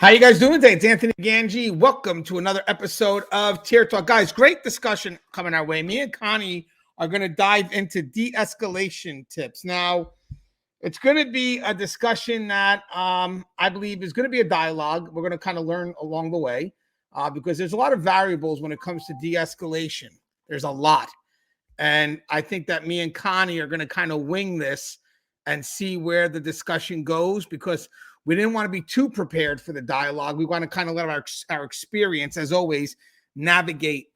How you guys doing today? It's Anthony Gangi. Welcome to another episode of Tier Talk. Guys, great discussion coming our way. Me and Connie are going to dive into de-escalation tips. Now, it's going to be a discussion that I believe is going to be a dialogue. We're going to kind of learn along the way because there's a lot of variables when it comes to de-escalation. There's a lot. And I think that me and Connie are going to kind of wing this and see where the discussion goes because we didn't want to be too prepared for the dialogue. We want to kind of let our experience, as always, navigate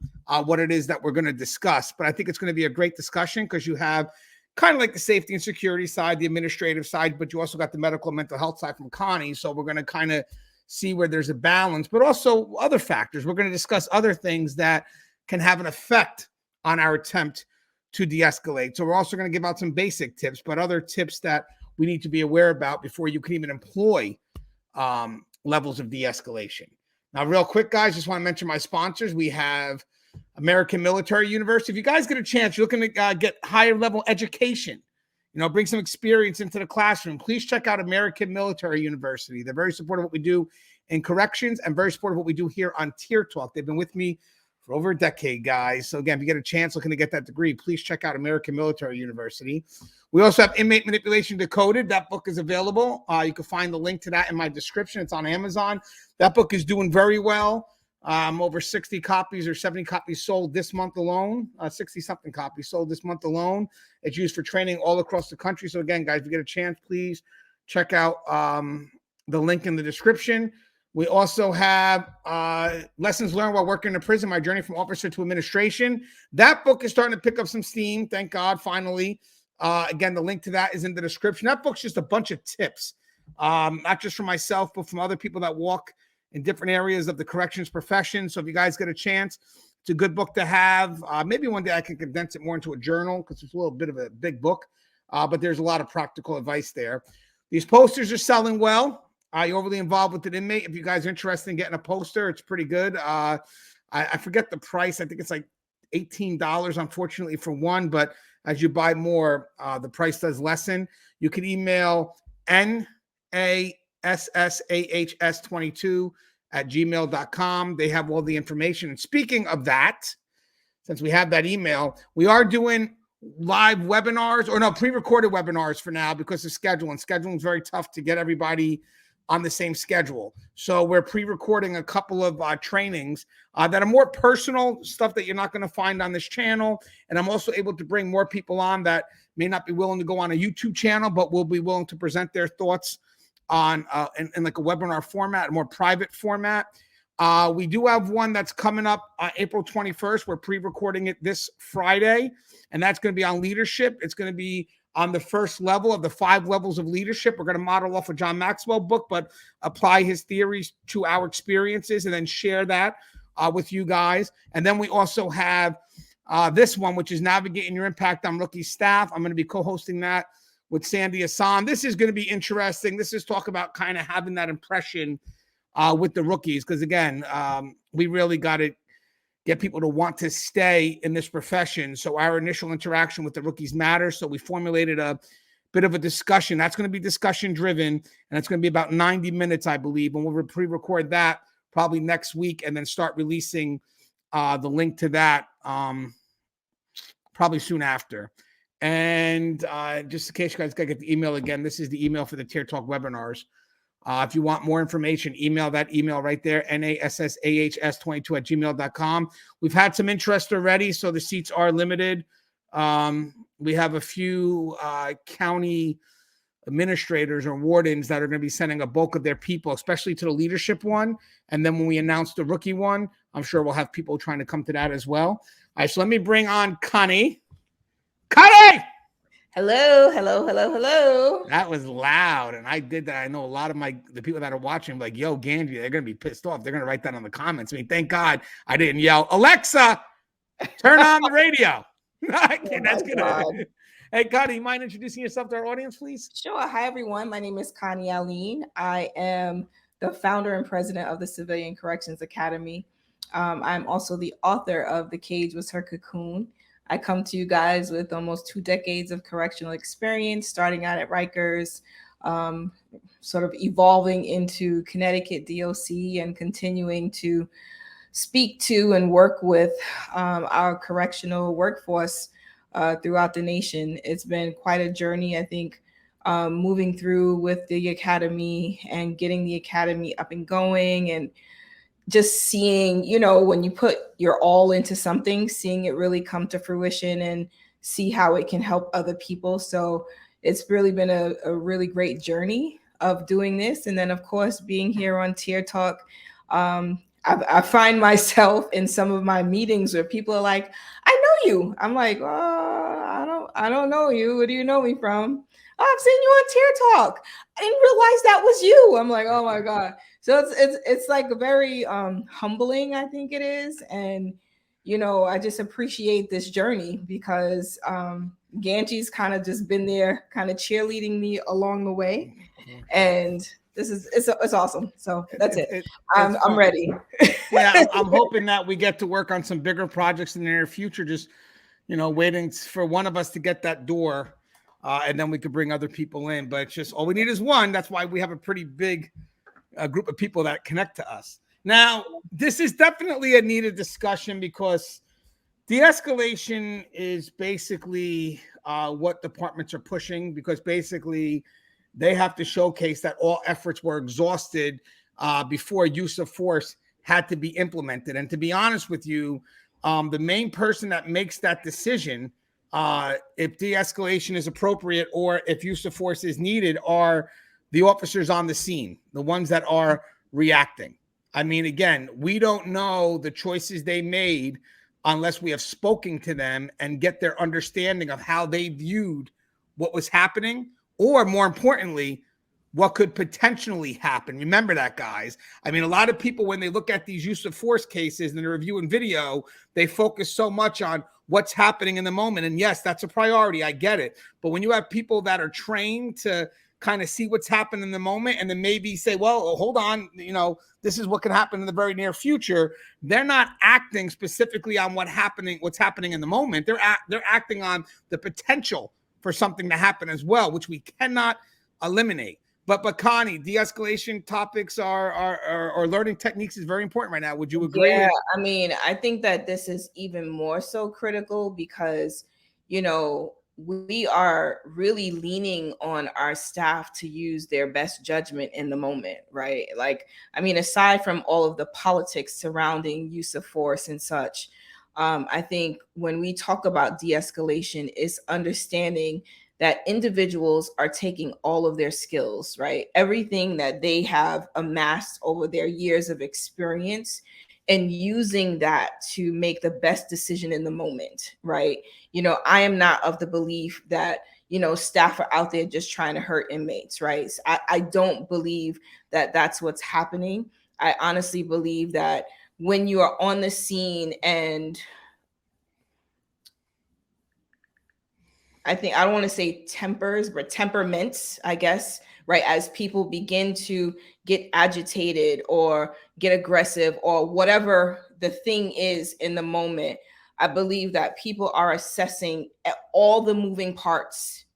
what it is that we're going to discuss. But I think it's going to be a great discussion because you have kind of like the safety and security side, the administrative side, but you also got the medical and mental health side from Connie. So we're going to kind of see where there's a balance, but also other factors. We're going to discuss other things that can have an effect on our attempt to de-escalate. So we're also going to give out some basic tips, but other tips that we need to be aware about before you can even employ levels of de-escalation. Now, real quick, guys, just want to mention my sponsors. We have American Military University. If you guys get a chance, you're looking to get higher level education, bring some experience into the classroom, please check out American Military University. They're very supportive of what we do in corrections and very supportive of what we do here on Tier Talk. They've been with me for over a decade, guys. So again, if you get a chance looking to get that degree, please check out American Military University. We also have Inmate Manipulation Decoded. That book is available. You can find the link to that in my description. It's on Amazon. That book is doing very well. Over 60 copies or 70 copies sold this month alone. 60-something copies sold this month alone. It's used for training all across the country. So again, guys, if you get a chance, please check out the link in the description. We also have Lessons Learned While Working in a Prison, My Journey from Officer to Administration. That book is starting to pick up some steam. Thank God, finally. Again, the link to that is in the description. That book's just a bunch of tips, not just from myself, but from other people that walk in different areas of the corrections profession. So if you guys get a chance, it's a good book to have. Maybe one day I can condense it more into a journal because it's a little bit of a big book, but there's a lot of practical advice there. These posters are selling well. You're overly involved with an inmate. If you guys are interested in getting a poster, it's pretty good. I forget the price. I think it's like $18, unfortunately, for one. But as you buy more, the price does lessen. You can email nassahs22@gmail.com. They have all the information. And speaking of that, since we have that email, we are doing live webinars, or no, pre-recorded webinars for now because of scheduling. Scheduling is very tough to get everybody on the same schedule. So we're pre-recording a couple of trainings that are more personal stuff that you're not going to find on this channel. And I'm also able to bring more people on that may not be willing to go on a YouTube channel, but will be willing to present their thoughts on in like a webinar format, a more private format. We do have one that's coming up April 21st. We're pre-recording it this Friday, and that's going to be on leadership. It's going to be on the first level of the 5 levels of leadership. We're going to model off a John Maxwell book, but apply his theories to our experiences and then share that with you guys. And then we also have this one, which is Navigating Your Impact on Rookie Staff. I'm going to be co-hosting that with Sandy Hassan. This is going to be interesting. This is talk about kind of having that impression with the rookies. Because again, we really got to get people to want to stay in this profession. So our initial interaction with the rookies matters. So we formulated a bit of a discussion. That's going to be discussion driven, and it's going to be about 90 minutes, I believe. And we'll pre-record that probably next week and then start releasing the link to that probably soon after. And just in case you guys got to get the email again, this is the email for the Tier Talk webinars. If you want more information, email that email right there, nassahs22@gmail.com. We've had some interest already, so the seats are limited. We have a few county administrators or wardens that are going to be sending a bulk of their people, especially to the leadership one. And then when we announce the rookie one, I'm sure we'll have people trying to come to that as well. All right, so let me bring on Connie. Connie! Hello, hello, hello, hello. That was loud, and I did that. I know a lot of the people that are watching, like, yo, Gangi, they're gonna be pissed off. They're gonna write that on the comments. I mean, thank God I didn't yell, Alexa, turn on the radio. That's good. Hey, Connie, you mind introducing yourself to our audience, please? Sure. Hi, everyone. My name is Connie Alleyne. I am the founder and president of the Civilian Corrections Academy. I'm also the author of The Cage Was Her Cocoon. I come to you guys with almost 2 decades of correctional experience, starting out at Rikers, sort of evolving into Connecticut DOC and continuing to speak to and work with our correctional workforce throughout the nation. It's been quite a journey, I think, moving through with the academy and getting the academy up and going, and just seeing, when you put your all into something, seeing it really come to fruition and see how it can help other people. So it's really been a really great journey of doing this. And then, of course, being here on Tier Talk, I find myself in some of my meetings where people are like, "I know you." I'm like, I don't know you. Where do you know me from? "Oh, I've seen you on Tier Talk. I didn't realize that was you." I'm like, oh my God. So it's like a very humbling, I think it is. And, I just appreciate this journey because Gangi's kind of just been there, kind of cheerleading me along the way. And it's awesome. So that's it. I'm ready. Yeah, I'm hoping that we get to work on some bigger projects in the near future. Just, waiting for one of us to get that door, and then we could bring other people in. But it's just all we need is one. That's why we have a pretty big group of people that connect to us. Now, this is definitely a needed discussion because de-escalation is basically what departments are pushing, because basically they have to showcase that all efforts were exhausted before use of force had to be implemented. And to be honest with you, the main person that makes that decision, if de-escalation is appropriate or if use of force is needed, are the officers on the scene, the ones that are reacting. I mean, again, we don't know the choices they made unless we have spoken to them and get their understanding of how they viewed what was happening, or more importantly, what could potentially happen. Remember that, guys. I mean, a lot of people, when they look at these use of force cases and they're reviewing video, they focus so much on what's happening in the moment. And yes, that's a priority. I get it. But when you have people that are trained to kind of see what's happening in the moment and then maybe say, well, hold on, this is what can happen in the very near future, they're not acting specifically on what's happening in the moment. They're acting on the potential for something to happen as well, which we cannot eliminate. But Connie, de-escalation topics or learning techniques is very important right now. Would you agree? Yeah, I mean, I think that this is even more so critical because, we are really leaning on our staff to use their best judgment in the moment, right? Like, I mean, aside from all of the politics surrounding use of force and such, I think when we talk about de-escalation, it's understanding that individuals are taking all of their skills, right? Everything that they have amassed over their years of experience and using that to make the best decision in the moment, right? I am not of the belief that, staff are out there just trying to hurt inmates, right? So I don't believe that that's what's happening. I honestly believe that when you are on the scene, and I think, I don't want to say tempers, but temperaments, I guess, right? As people begin to get agitated or get aggressive or whatever the thing is in the moment, I believe that people are assessing all the moving parts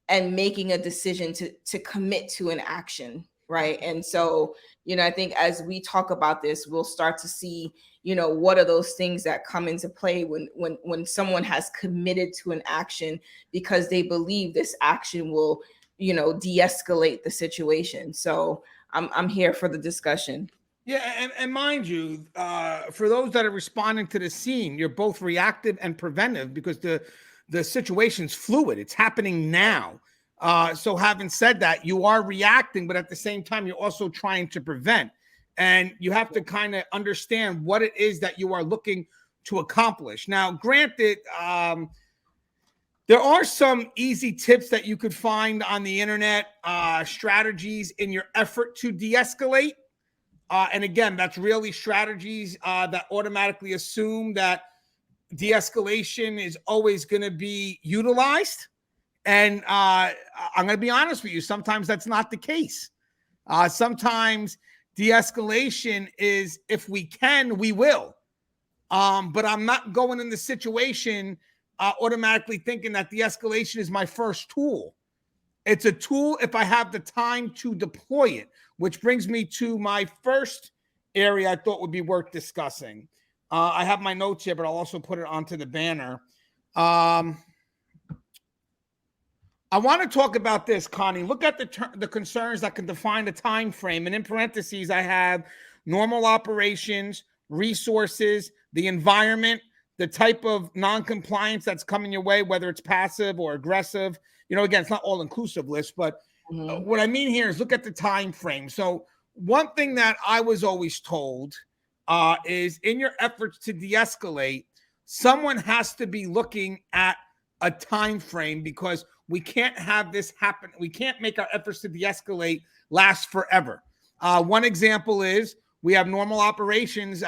and making a decision to commit to an action, right? And so, I think as we talk about this, we'll start to see, what are those things that come into play when someone has committed to an action because they believe this action will, de-escalate the situation. So I'm here for the discussion. Yeah, and mind you, for those that are responding to the scene, you're both reactive and preventive because the situation's fluid. It's happening now. So having said that, you are reacting, but at the same time, you're also trying to prevent. And you have to kind of understand what it is that you are looking to accomplish. Now, granted, there are some easy tips that you could find on the internet, strategies in your effort to de-escalate. And again, that's really strategies that automatically assume that de-escalation is always going to be utilized. And I'm going to be honest with you, sometimes that's not the case. Sometimes de-escalation is, if we can, we will. But I'm not going in the situation automatically thinking that de-escalation is my first tool. It's a tool if I have the time to deploy it, which brings me to my first area I thought would be worth discussing. I have my notes here, but I'll also put it onto the banner. I want to talk about this, Connie. Look at the concerns that can define the time frame. And in parentheses, I have normal operations, resources, the environment, the type of non-compliance that's coming your way, whether it's passive or aggressive. Again, it's not all-inclusive list, but what I mean here is look at the time frame. So one thing that I was always told is in your efforts to de-escalate, someone has to be looking at a time frame because we can't have this happen. We can't make our efforts to de-escalate last forever. One example is we have normal operations.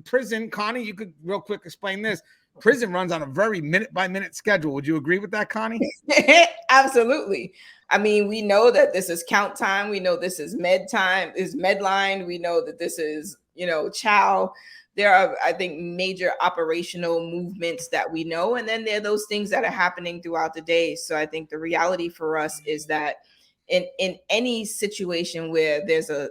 Prison, Connie, you could real quick explain this. Prison runs on a very minute-by-minute schedule. Would you agree with that, Connie? Absolutely. I mean, we know that this is count time. We know this is med time, is medline. We know that this is, chow. There are, I think, major operational movements that we know. And then there are those things that are happening throughout the day. So I think the reality for us is that in any situation where there's a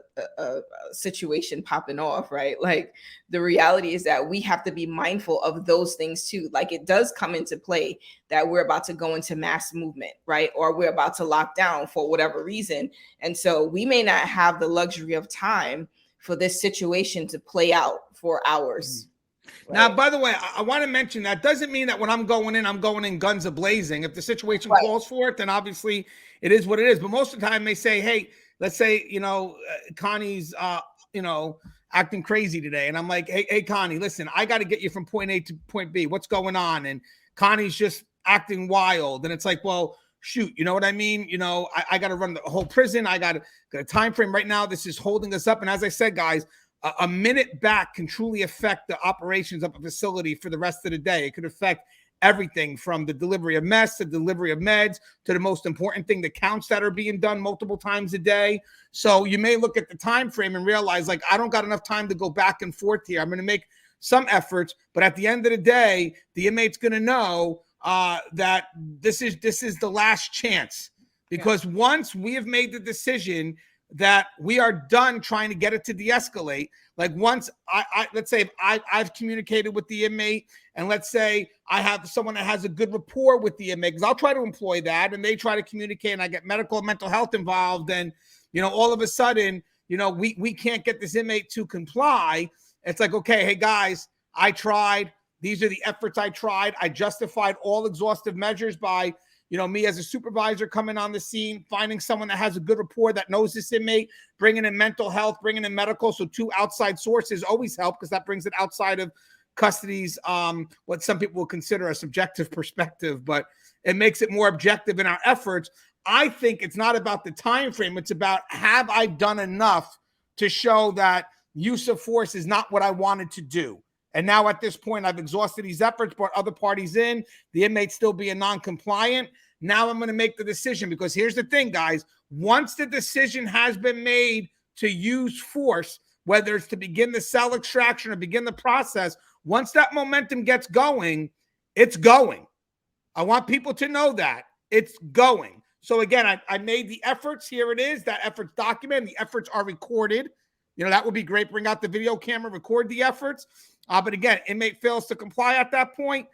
situation popping off, right? Like the reality is that we have to be mindful of those things too. Like it does come into play that we're about to go into mass movement, right? Or we're about to lock down for whatever reason. And so we may not have the luxury of time for this situation to play out for hours. Right? Now, by the way, I want to mention that doesn't mean that when I'm going in guns a-blazing. If the situation calls for it, then obviously it is what it is. But most of the time they say, hey, let's say, Connie's, acting crazy today. And I'm like, hey, Connie, listen, I got to get you from point A to point B. What's going on? And Connie's just acting wild. And it's like, well, shoot, you know what I mean? I got to run the whole prison. I got a time frame right now. This is holding us up. And as I said, guys, a minute back can truly affect the operations of a facility for the rest of the day. It could affect everything from the delivery of mess to delivery of meds to the most important thing, the counts that are being done multiple times a day. So you may look at the time frame and realize, like, I don't got enough time to go back and forth here. I'm going to make some efforts, but at the end of the day, the inmate's going to know that this is the last chance, because once we have made the decision that we are done trying to get it to de-escalate, like once let's say I've communicated with the inmate, and let's say I have someone that has a good rapport with the inmate, because I'll try to employ that, and they try to communicate, and I get medical and mental health involved, and all of a sudden we can't get this inmate to comply. It's like, okay, hey guys, I tried. These are the efforts I tried. I justified all exhaustive measures by me as a supervisor coming on the scene, finding someone that has a good rapport, that knows this inmate, bringing in mental health, bringing in medical. So two outside sources always help, because that brings it outside of custody's, what some people will consider a subjective perspective, but it makes it more objective in our efforts. I think it's not about the time frame. It's about, have I done enough to show that use of force is not what I wanted to do? And now at this point, I've exhausted these efforts, brought other parties in, the inmate still being non-compliant. Now I'm going to make the decision, because here's the thing, guys. Once the decision has been made to use force, whether it's to begin the cell extraction or begin the process, once that momentum gets going, it's going. I want people to know that it's going. So again, I made the efforts. Here it is. That effort's documented. The efforts are recorded. That would be great. Bring out the video camera, record the efforts. But again, inmate fails to comply at that point,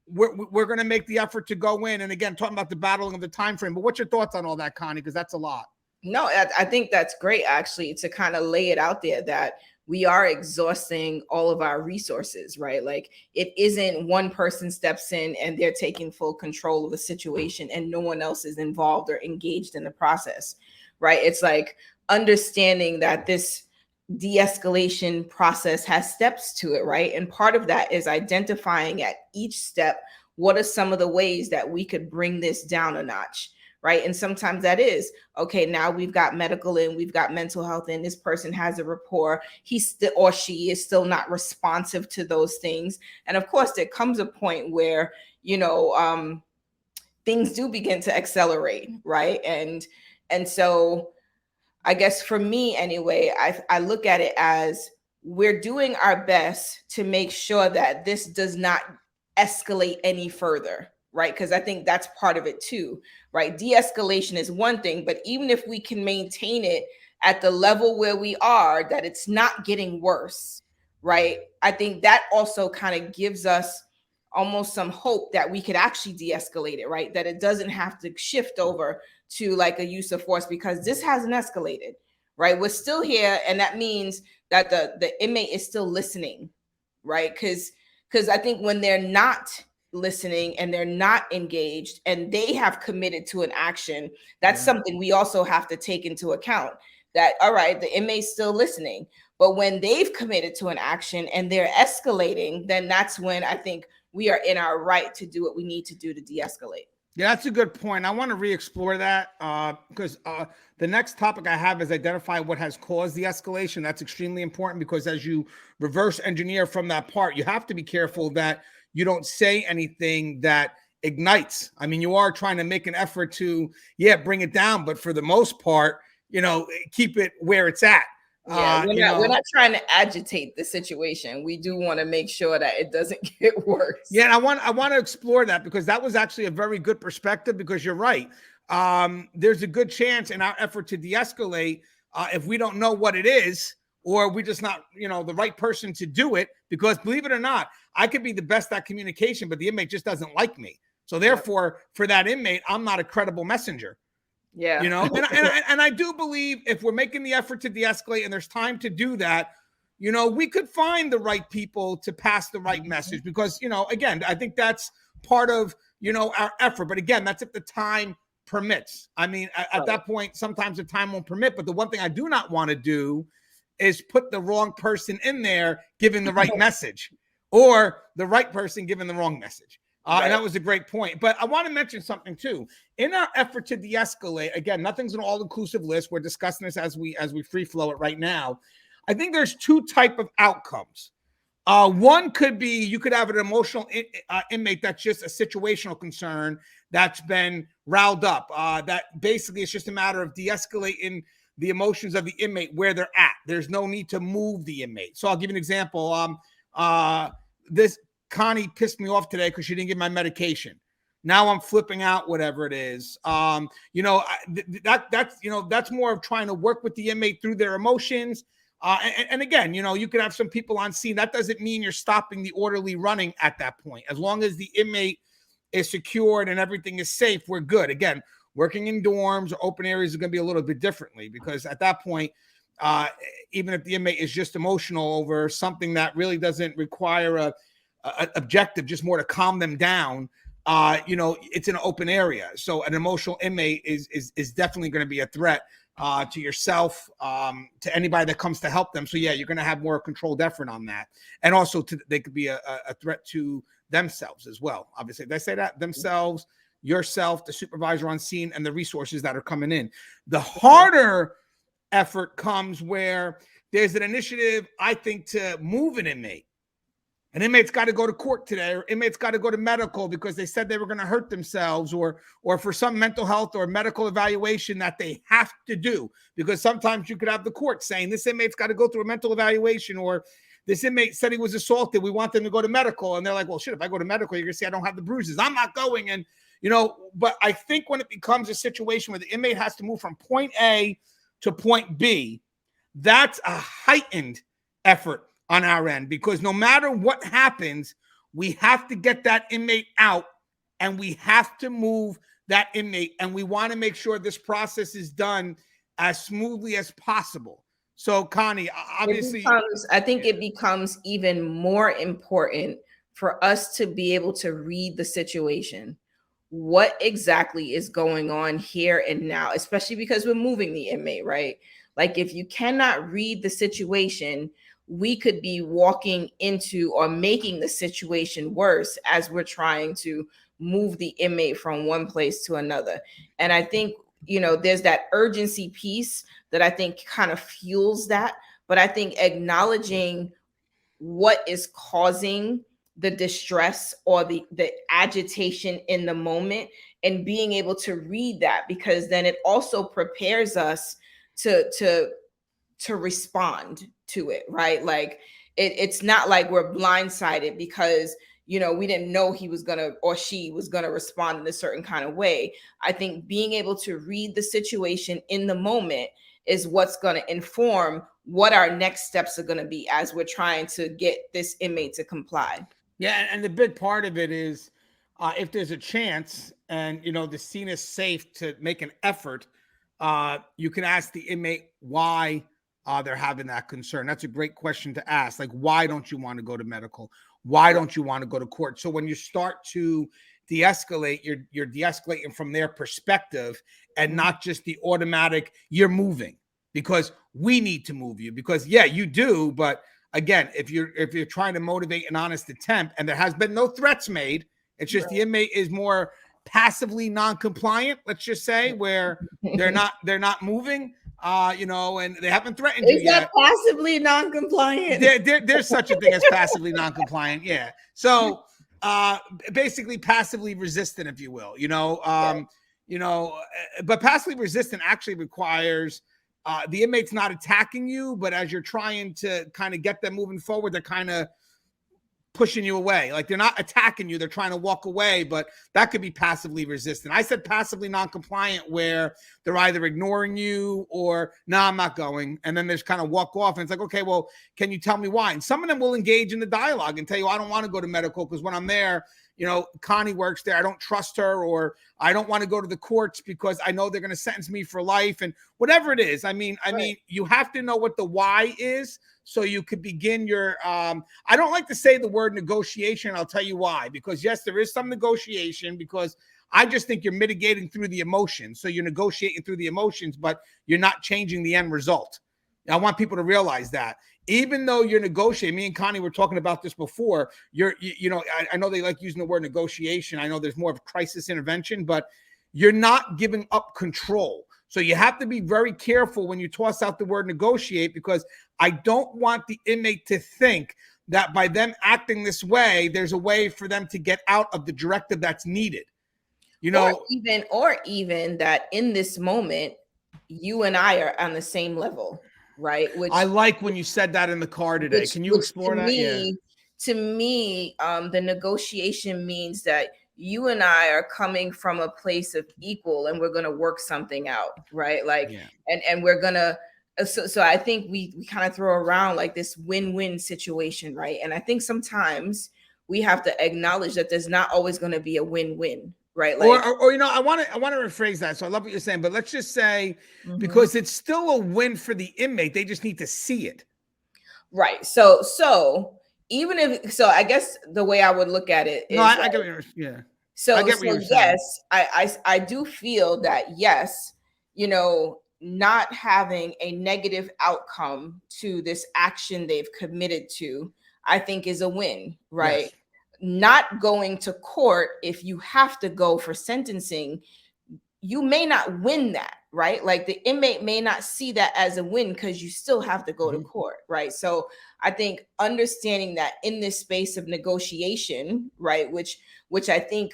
we're going to make the effort to go in. And again, talking about the battling of the time frame. But what's your thoughts on all that, Connie? Because that's a lot. No, I think that's great, actually, to kind of lay it out there that we are exhausting all of our resources, right? Like it isn't one person steps in and they're taking full control of the situation and no one else is involved or engaged in the process, right? It's like understanding that this de-escalation process has steps to it, right? And part of that is identifying at each step, what are some of the ways that we could bring this down a notch, right? And sometimes that is, okay, now we've got medical in, we've got mental health in, this person has a rapport, he's still, or she is still not responsive to those things. And of course, there comes a point where, things do begin to accelerate, right? And so I guess for me anyway, I look at it as we're doing our best to make sure that this does not escalate any further, right? Because I think that's part of it too, right? De-escalation is one thing, but even if we can maintain it at the level where we are, that it's not getting worse, right? I think that also kind of gives us almost some hope that we could actually de-escalate it, right? That it doesn't have to shift over to like a use of force, because this hasn't escalated, right? We're still here, and that means that the inmate is still listening, right? Because I think when they're not listening and they're not engaged and they have committed to an action, that's something we also have to take into account. That, all right, the inmate's still listening, but when they've committed to an action and they're escalating, then that's when I think we are in our right to do what we need to do to de-escalate. Yeah, that's a good point. I want to re-explore that because the next topic I have is identify what has caused the escalation. That's extremely important because as you reverse engineer from that part, you have to be careful that you don't say anything that ignites. I mean, you are trying to make an effort to, bring it down, but for the most part, keep it where it's at. Yeah, we're not trying to agitate the situation. We do want to make sure that it doesn't get worse. Yeah, and I want to explore that because that was actually a very good perspective, because you're right. There's a good chance in our effort to de-escalate, if we don't know what it is, or we're just not, the right person to do it, because believe it or not, I could be the best at communication, but the inmate just doesn't like me. So therefore, for that inmate, I'm not a credible messenger. Yeah. And I do believe if we're making the effort to de-escalate and there's time to do that, we could find the right people to pass the right message, because, again, I think that's part of, our effort. But again, that's if the time permits. I mean, at that point, sometimes the time won't permit. But the one thing I do not want to do is put the wrong person in there giving the right message, or the right person giving the wrong message. And that was a great point. But I want to mention something too. In our effort to de-escalate, again, nothing's an all-inclusive list. We're discussing this as we free flow it right now. I think there's two type of outcomes. One could be you could have an emotional inmate that's just a situational concern that's been riled up. That basically it's just a matter of de-escalating the emotions of the inmate where they're at. There's no need to move the inmate. So I'll give you an example. This Connie pissed me off today because she didn't get my medication. Now I'm flipping out, whatever it is. That's more of trying to work with the inmate through their emotions. And again, you could have some people on scene. That doesn't mean you're stopping the orderly running at that point. As long as the inmate is secured and everything is safe, we're good. Again, working in dorms or open areas is going to be a little bit differently, because at that point, even if the inmate is just emotional over something that really doesn't require a objective, just more to calm them down, it's an open area. So an emotional inmate is definitely going to be a threat to yourself, to anybody that comes to help them. So you're going to have more controlled effort on that. And also they could be a threat to themselves as well. Obviously, did I say that? Themselves, yourself, the supervisor on scene, and the resources that are coming in. The harder effort comes where there's an initiative, I think, to move an inmate. An inmate's got to go to court today, or inmate's got to go to medical because they said they were going to hurt themselves, or for some mental health or medical evaluation that they have to do. Because sometimes you could have the court saying this inmate's got to go through a mental evaluation, or this inmate said he was assaulted, we want them to go to medical. And they're like, well, shit, if I go to medical, you're going to say I don't have the bruises. I'm not going. And, but I think when it becomes a situation where the inmate has to move from point A to point B, that's a heightened effort on our end, because no matter what happens, we have to get that inmate out and we have to move that inmate. And we want to make sure this process is done as smoothly as possible. So, Connie, obviously, I think it becomes even more important for us to be able to read the situation. What exactly is going on here and now, especially because we're moving the inmate, right? Like, if you cannot read the situation, we could be walking into or making the situation worse as we're trying to move the inmate from one place to another. And I think, there's that urgency piece that I think kind of fuels that. But I think acknowledging what is causing the distress or the agitation in the moment, and being able to read that, because then it also prepares us to respond to it, right? Like it's not like we're blindsided because we didn't know he was gonna, or she was gonna respond in a certain kind of way. I think being able to read the situation in the moment is what's going to inform what our next steps are going to be as we're trying to get this inmate to comply. Yeah, and the big part of it is if there's a chance and the scene is safe to make an effort, you can ask the inmate why they're having that concern. That's a great question to ask. Like, why don't you want to go to medical? Why don't you want to go to court? So when you start to de-escalate, you're de-escalating from their perspective and not just the automatic, you're moving because we need to move you. Because yeah, you do, but again, if you're trying to motivate an honest attempt and there has been no threats made, it's just the inmate is more passively non-compliant, let's just say, where they're not moving, and they haven't threatened you yet. Is that passively non-compliant? There's such a thing as passively non-compliant. Yeah. So basically passively resistant, if you will, but passively resistant actually requires the inmate's not attacking you, but as you're trying to kind of get them moving forward, they're kind of pushing you away. Like they're not attacking you, they're trying to walk away, but that could be passively resistant. I said passively non-compliant where they're either ignoring you or no, I'm not going. And then there's kind of walk off and it's like, okay, well, can you tell me why? And some of them will engage in the dialogue and tell you, I don't want to go to medical because when I'm there, Connie works there. I don't trust her, or I don't want to go to the courts because I know they're going to sentence me for life, and whatever it is. I mean, you have to know what the why is so you could begin your, I don't like to say the word negotiation. I'll tell you why, because yes, there is some negotiation because I just think you're mitigating through the emotions. So you're negotiating through the emotions, but you're not changing the end result. I want people to realize that. Even though you're negotiating, me and Connie were talking about this before. I know they like using the word negotiation. I know there's more of crisis intervention, but you're not giving up control. So you have to be very careful when you toss out the word negotiate, because I don't want the inmate to think that by them acting this way, there's a way for them to get out of the directive that's needed. Or even that in this moment, you and I are on the same level. Right. Which I like when you said that in the car today. Can you explore that? To me, the negotiation means that you and I are coming from a place of equal and we're going to work something out. Right. Like, and we're going to. So I think we kind of throw around like this win-win situation. Right. And I think sometimes we have to acknowledge that there's not always going to be a win-win. Right. Like, or I want to rephrase that. So I love what you're saying, but let's just say because it's still a win for the inmate, they just need to see it. Right. So even if I guess the way I would look at it is I get what you're saying. So yes, I do feel that yes, not having a negative outcome to this action they've committed to, I think is a win, right? Yes. Not going to court, if you have to go for sentencing, you may not win that, right? Like the inmate may not see that as a win because you still have to go to court, right? So I think understanding that in this space of negotiation, right, which I think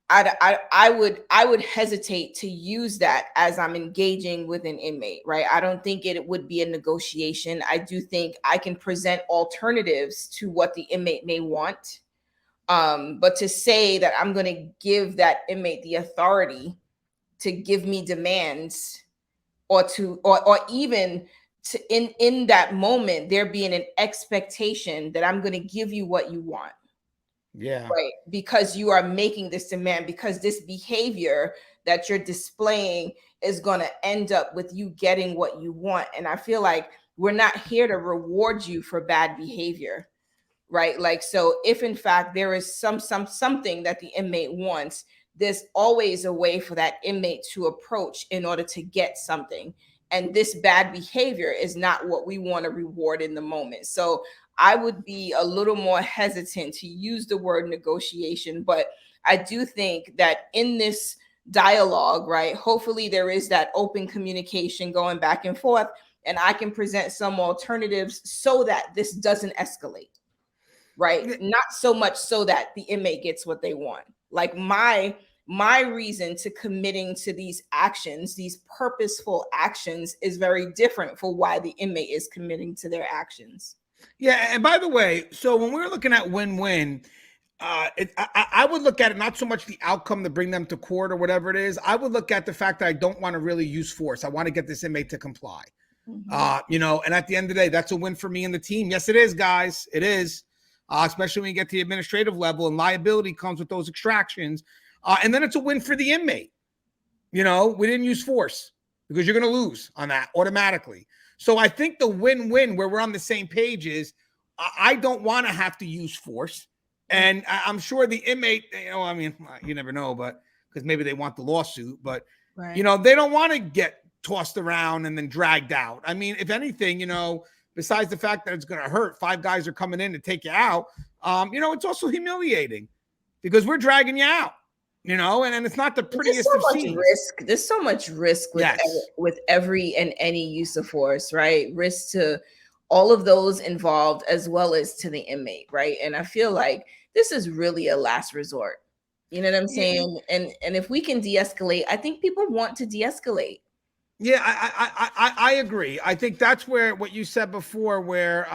I would hesitate to use that as I'm engaging with an inmate, right? I don't think it would be a negotiation. I do think I can present alternatives to what the inmate may want. But to say that I'm going to give that inmate the authority to give me demands or even to in that moment, there being an expectation that I'm going to give you what you want. Yeah. Right. Because you are making this demand, because this behavior that you're displaying is going to end up with you getting what you want. And I feel like we're not here to reward you for bad behavior. Right. Like, so if in fact there is something that the inmate wants, there's always a way for that inmate to approach in order to get something. And this bad behavior is not what we want to reward in the moment. So I would be a little more hesitant to use the word negotiation, but I do think that in this dialogue, right, hopefully there is that open communication going back and forth, and I can present some alternatives so that this doesn't escalate, right? Not so much so that the inmate gets what they want. Like my reason to committing to these actions, these purposeful actions, is very different for why the inmate is committing to their actions. Yeah, and by the way, so when we were looking at win-win, I would look at it not so much the outcome to bring them to court or whatever it is. I would look at the fact that I don't want to really use force. I want to get this inmate to comply. And at the end of the day, that's a win for me and the team. Yes, it is, guys. It is, especially when you get to the administrative level and liability comes with those extractions. And then it's a win for the inmate. We didn't use force because you're going to lose on that automatically. So I think the win-win where we're on the same page is I don't want to have to use force. And I'm sure the inmate, you never know, but because maybe they want the lawsuit, but, Right. They don't want to get tossed around and then dragged out. I mean, if anything, besides the fact that it's going to hurt, 5 guys are coming in to take you out, it's also humiliating because we're dragging you out. And it's not the prettiest of scenes. There's so much risk with every and any use of force, right? Risk to all of those involved as well as to the inmate, right? And I feel like this is really a last resort. You know what I'm saying? Yeah. And if we can de-escalate, I think people want to de-escalate. Yeah, I agree. I think that's where what you said before, where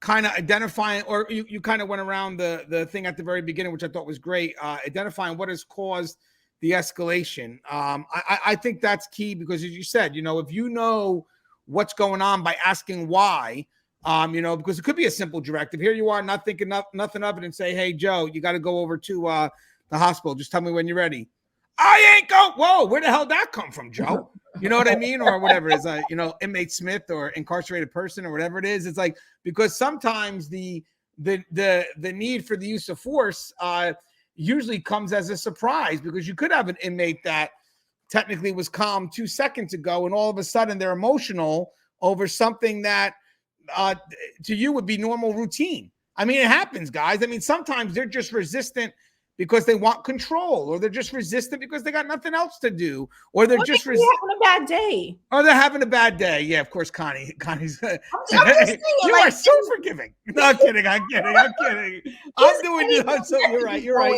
kind of identifying, or you kind of went around the thing at the very beginning, which I thought was great, identifying what has caused the escalation. I think that's key because, as you said, if you know what's going on by asking why, because it could be a simple directive. Here you are, not thinking nothing of it, and say, hey, Joe, you got to go over to the hospital. Just tell me when you're ready. I ain't go. Whoa, where the hell did that come from, Joe? You know what I mean? Or whatever it is, inmate Smith or incarcerated person or whatever it is. It's like, because sometimes the need for the use of force usually comes as a surprise, because you could have an inmate that technically was calm 2 seconds ago, and all of a sudden they're emotional over something that to you would be normal routine. I mean, it happens, guys. I mean, sometimes they're just resistant because they want control, or they're just resistant because they got nothing else to do, or they're just having a bad day. Or they're having a bad day. Yeah, of course, Connie's. I'm just saying, you are so forgiving. No, I'm kidding. I'm doing this. So you're right. You're right.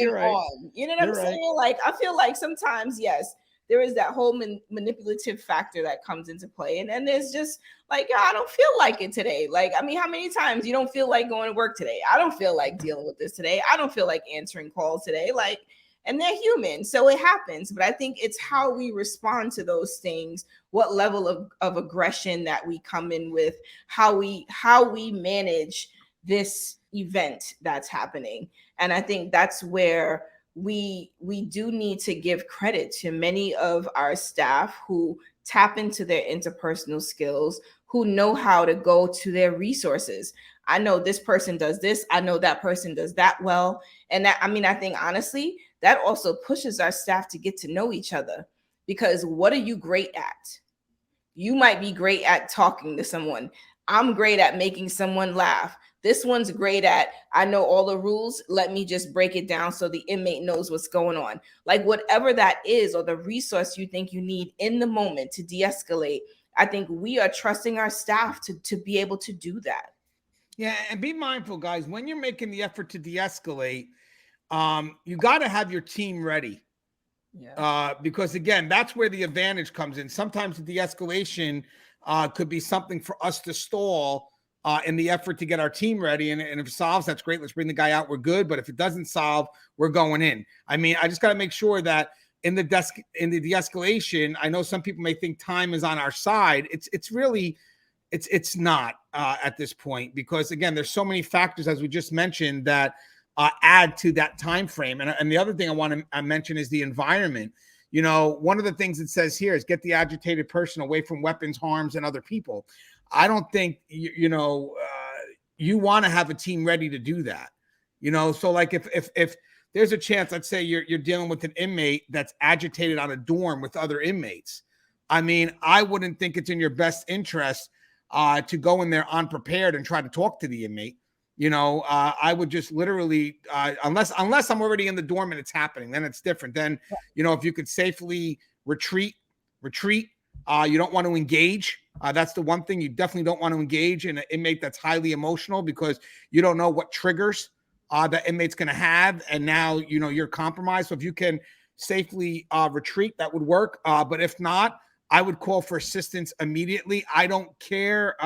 You know what I'm saying? Like, I feel like sometimes, yes, there is that whole manipulative factor that comes into play. And then there's just like, I don't feel like it today. Like, I mean, how many times you don't feel like going to work today? I don't feel like dealing with this today. I don't feel like answering calls today. Like, and they're human. So it happens. But I think it's how we respond to those things, what level of aggression that we come in with, how we manage this event that's happening. And I think that's where we do need to give credit to many of our staff who tap into their interpersonal skills, who know how to go to their resources. I know this person does this. I know that person does that well. And that, I mean, I think honestly, that also pushes our staff to get to know each other, because what are you great at? You might be great at talking to someone. I'm great at making someone laugh. This one's great at, I know all the rules. Let me just break it down so the inmate knows what's going on. Like, whatever that is, or the resource you think you need in the moment to de-escalate, I think we are trusting our staff to be able to do that. Yeah, and be mindful, guys, when you're making the effort to de-escalate, you got to have your team ready. Yeah. Because again, that's where the advantage comes in. Sometimes the de-escalation could be something for us to stall in the effort to get our team ready. And if it solves, that's great. Let's bring the guy out. We're good. But if it doesn't solve, we're going in. I mean, I just got to make sure that in the de-escalation, I know some people may think time is on our side. It's really, it's not at this point, because again, there's so many factors, as we just mentioned, that add to that time frame. And the other thing I want to mention is the environment. One of the things it says here is get the agitated person away from weapons, harms, and other people. I don't think, you want to have a team ready to do that. So like if there's a chance, let's say you're dealing with an inmate that's agitated on a dorm with other inmates. I mean, I wouldn't think it's in your best interest to go in there unprepared and try to talk to the inmate. I would just literally, unless I'm already in the dorm and it's happening, then it's different. Then, if you could safely retreat, you don't want to engage. That's the one thing you definitely don't want to engage in an inmate that's highly emotional, because you don't know what triggers the inmate's going to have. And now, you're compromised. So if you can safely retreat, that would work. But if not, I would call for assistance immediately. I don't care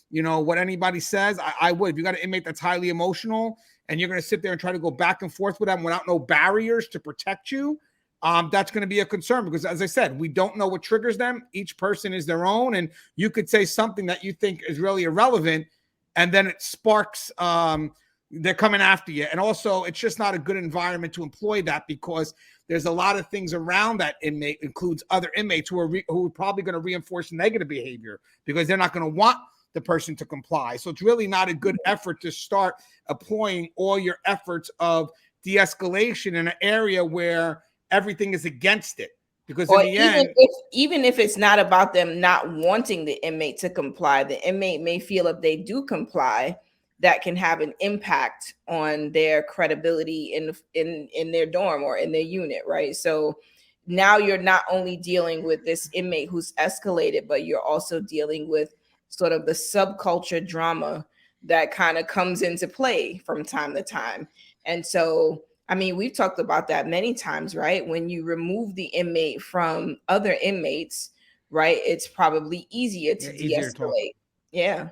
you know, what anybody says, I would. If you got an inmate that's highly emotional and you're going to sit there and try to go back and forth with them without no barriers to protect you, that's going to be a concern because, as I said, we don't know what triggers them. Each person is their own, and you could say something that you think is really irrelevant, and then it sparks they're coming after you. And also, it's just not a good environment to employ that because there's a lot of things around that inmate, includes other inmates who are probably going to reinforce negative behavior because they're not going to want the person to comply. So it's really not a good effort to start employing all your efforts of de-escalation in an area where everything is against it. Because in the end, even if it's not about them not wanting the inmate to comply, the inmate may feel if they do comply, that can have an impact on their credibility in their dorm or in their unit, right? So now you're not only dealing with this inmate who's escalated, but you're also dealing with sort of the subculture drama that kind of comes into play from time to time. And so, I mean, we've talked about that many times, right? When you remove the inmate from other inmates, right, it's probably easier to de-escalate. Yeah.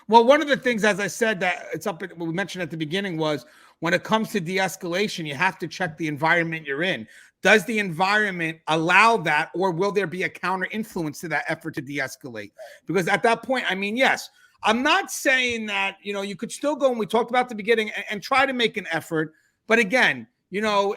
Well, one of the things, as I said, that it's up, we mentioned at the beginning was when it comes to de-escalation, you have to check the environment you're in. Does the environment allow that, or will there be a counter influence to that effort to de-escalate? Because at that point, I mean, yes, I'm not saying that, you know, you could still go, and we talked about at the beginning, and try to make an effort. But again, you know,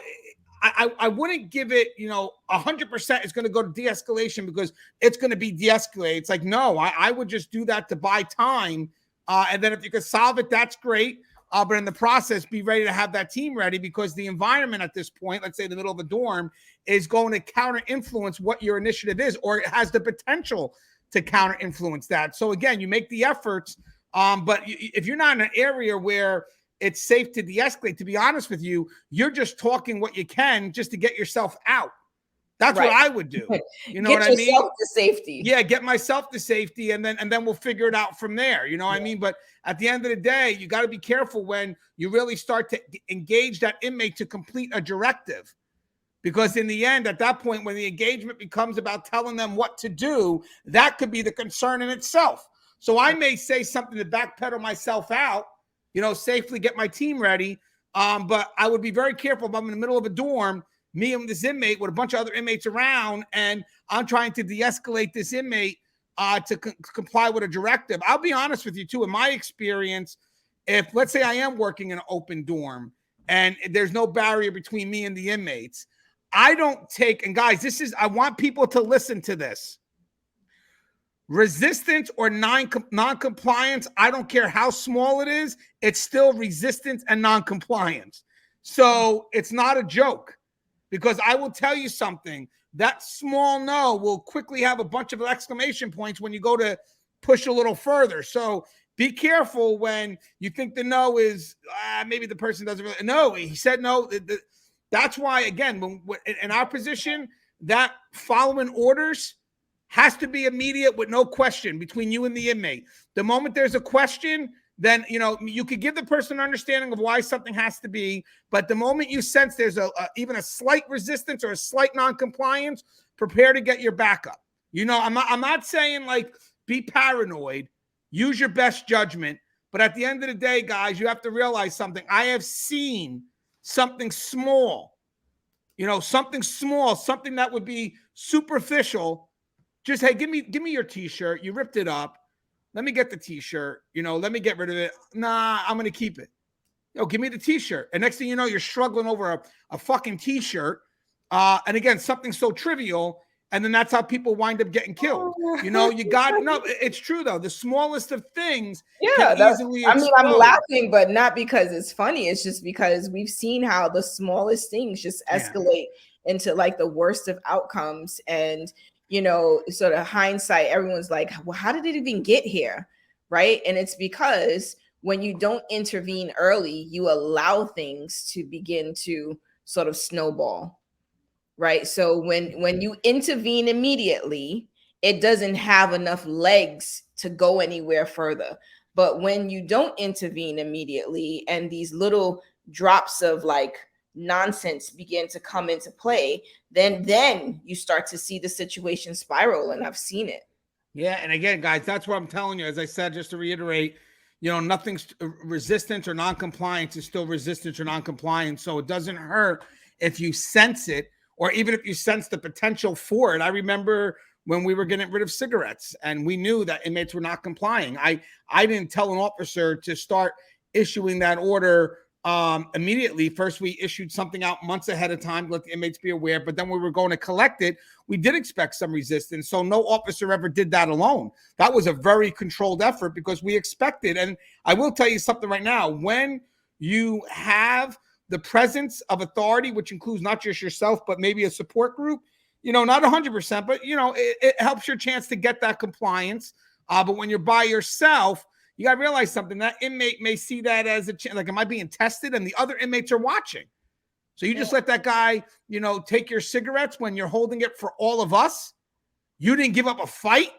I wouldn't give it, you know, 100% it's going to go to de-escalation because it's going to be de-escalate. It's like, no, I would just do that to buy time. And then if you could solve it, that's great. But in the process, be ready to have that team ready because the environment at this point, let's say in the middle of a dorm, is going to counter influence what your initiative is, or it has the potential to counter influence that. So again, you make the efforts. But if you're not in an area where it's safe to de-escalate, to be honest with you, you're just talking what you can just to get yourself out. That's right. What I would do. You know what I mean? Get yourself to safety. Yeah, get myself to safety, and then we'll figure it out from there. You know what I mean? But at the end of the day, you got to be careful when you really start to engage that inmate to complete a directive. Because in the end, at that point, when the engagement becomes about telling them what to do, that could be the concern in itself. So I may say something to backpedal myself out, you know, safely get my team ready. But I would be very careful if I'm in the middle of a dorm, me and this inmate with a bunch of other inmates around, and I'm trying to de-escalate this inmate to comply with a directive. I'll be honest with you too. In my experience, if let's say I am working in an open dorm and there's no barrier between me and the inmates, I don't take, and guys, I want people to listen to this. Resistance or non-compliance, I don't care how small it is, it's still resistance and non-compliance. So it's not a joke, because I will tell you something, that small no will quickly have a bunch of exclamation points when you go to push a little further. So be careful when you think the no is, maybe the person doesn't really, no, he said no. That's why, again, when in our position, that following orders has to be immediate with no question between you and the inmate. The moment there's a question, then, you know, you could give the person an understanding of why something has to be, but the moment you sense there's even a slight resistance or a slight non-compliance, prepare to get your backup. You know, I'm not saying like be paranoid, use your best judgment, but at the end of the day, guys, you have to realize something. I have seen something small, you know, something small, something that would be superficial. Just, hey, give me your t-shirt. You ripped it up. Let me get the t-shirt. You know, let me get rid of it. Nah, I'm going to keep it. Yo, give me the t-shirt. And next thing you know, you're struggling over a fucking t-shirt. And again, something so trivial. And then that's how people wind up getting killed. You know, you got, no, it's true though. The smallest of things can easily explode. I mean, I'm laughing, but not because it's funny. It's just because we've seen how the smallest things just escalate into like the worst of outcomes. And, you know, sort of hindsight, everyone's like, well, how did it even get here? Right. And it's because when you don't intervene early, you allow things to begin to sort of snowball. Right. So when you intervene immediately, it doesn't have enough legs to go anywhere further. But when you don't intervene immediately and these little drops of like nonsense begin to come into play, then you start to see the situation spiral. And I've seen it. Yeah, and again, guys, that's what I'm telling you. As I said, just to reiterate, nothing's resistance or non-compliance is still resistance or non-compliance. So it doesn't hurt if you sense it, or even if you sense the potential for it. I remember when we were getting rid of cigarettes and we knew that inmates were not complying. I didn't tell an officer to start issuing that order immediately. First, we issued something out months ahead of time to let the inmates be aware, but then when we were going to collect it, we did expect some resistance. So no officer ever did that alone. That was a very controlled effort because we expected. And I will tell you something right now. When you have the presence of authority, which includes not just yourself, but maybe a support group, not 100%, but, it helps your chance to get that compliance. But when you're by yourself, you got to realize something. That inmate may see that as a chance. Like, am I being tested? And the other inmates are watching. So you just let that guy, take your cigarettes when you're holding it for all of us. You didn't give up a fight.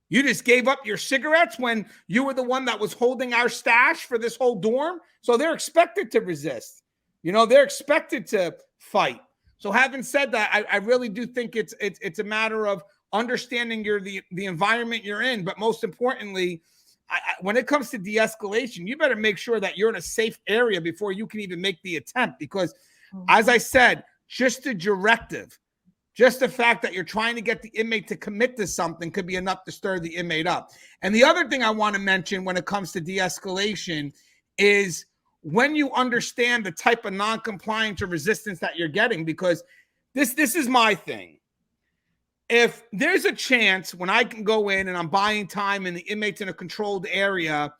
You just gave up your cigarettes when you were the one that was holding our stash for this whole dorm. So they're expected to resist. They're expected to fight. So having said that, I really do think it's a matter of understanding the environment you're in. But most importantly, when it comes to de-escalation, you better make sure that you're in a safe area before you can even make the attempt. Because as I said, just the directive, just the fact that you're trying to get the inmate to commit to something could be enough to stir the inmate up. And the other thing I want to mention when it comes to de-escalation is when you understand the type of non-compliance or resistance that you're getting, because this is my thing. If there's a chance when I can go in and I'm buying time and the inmate's in a controlled area,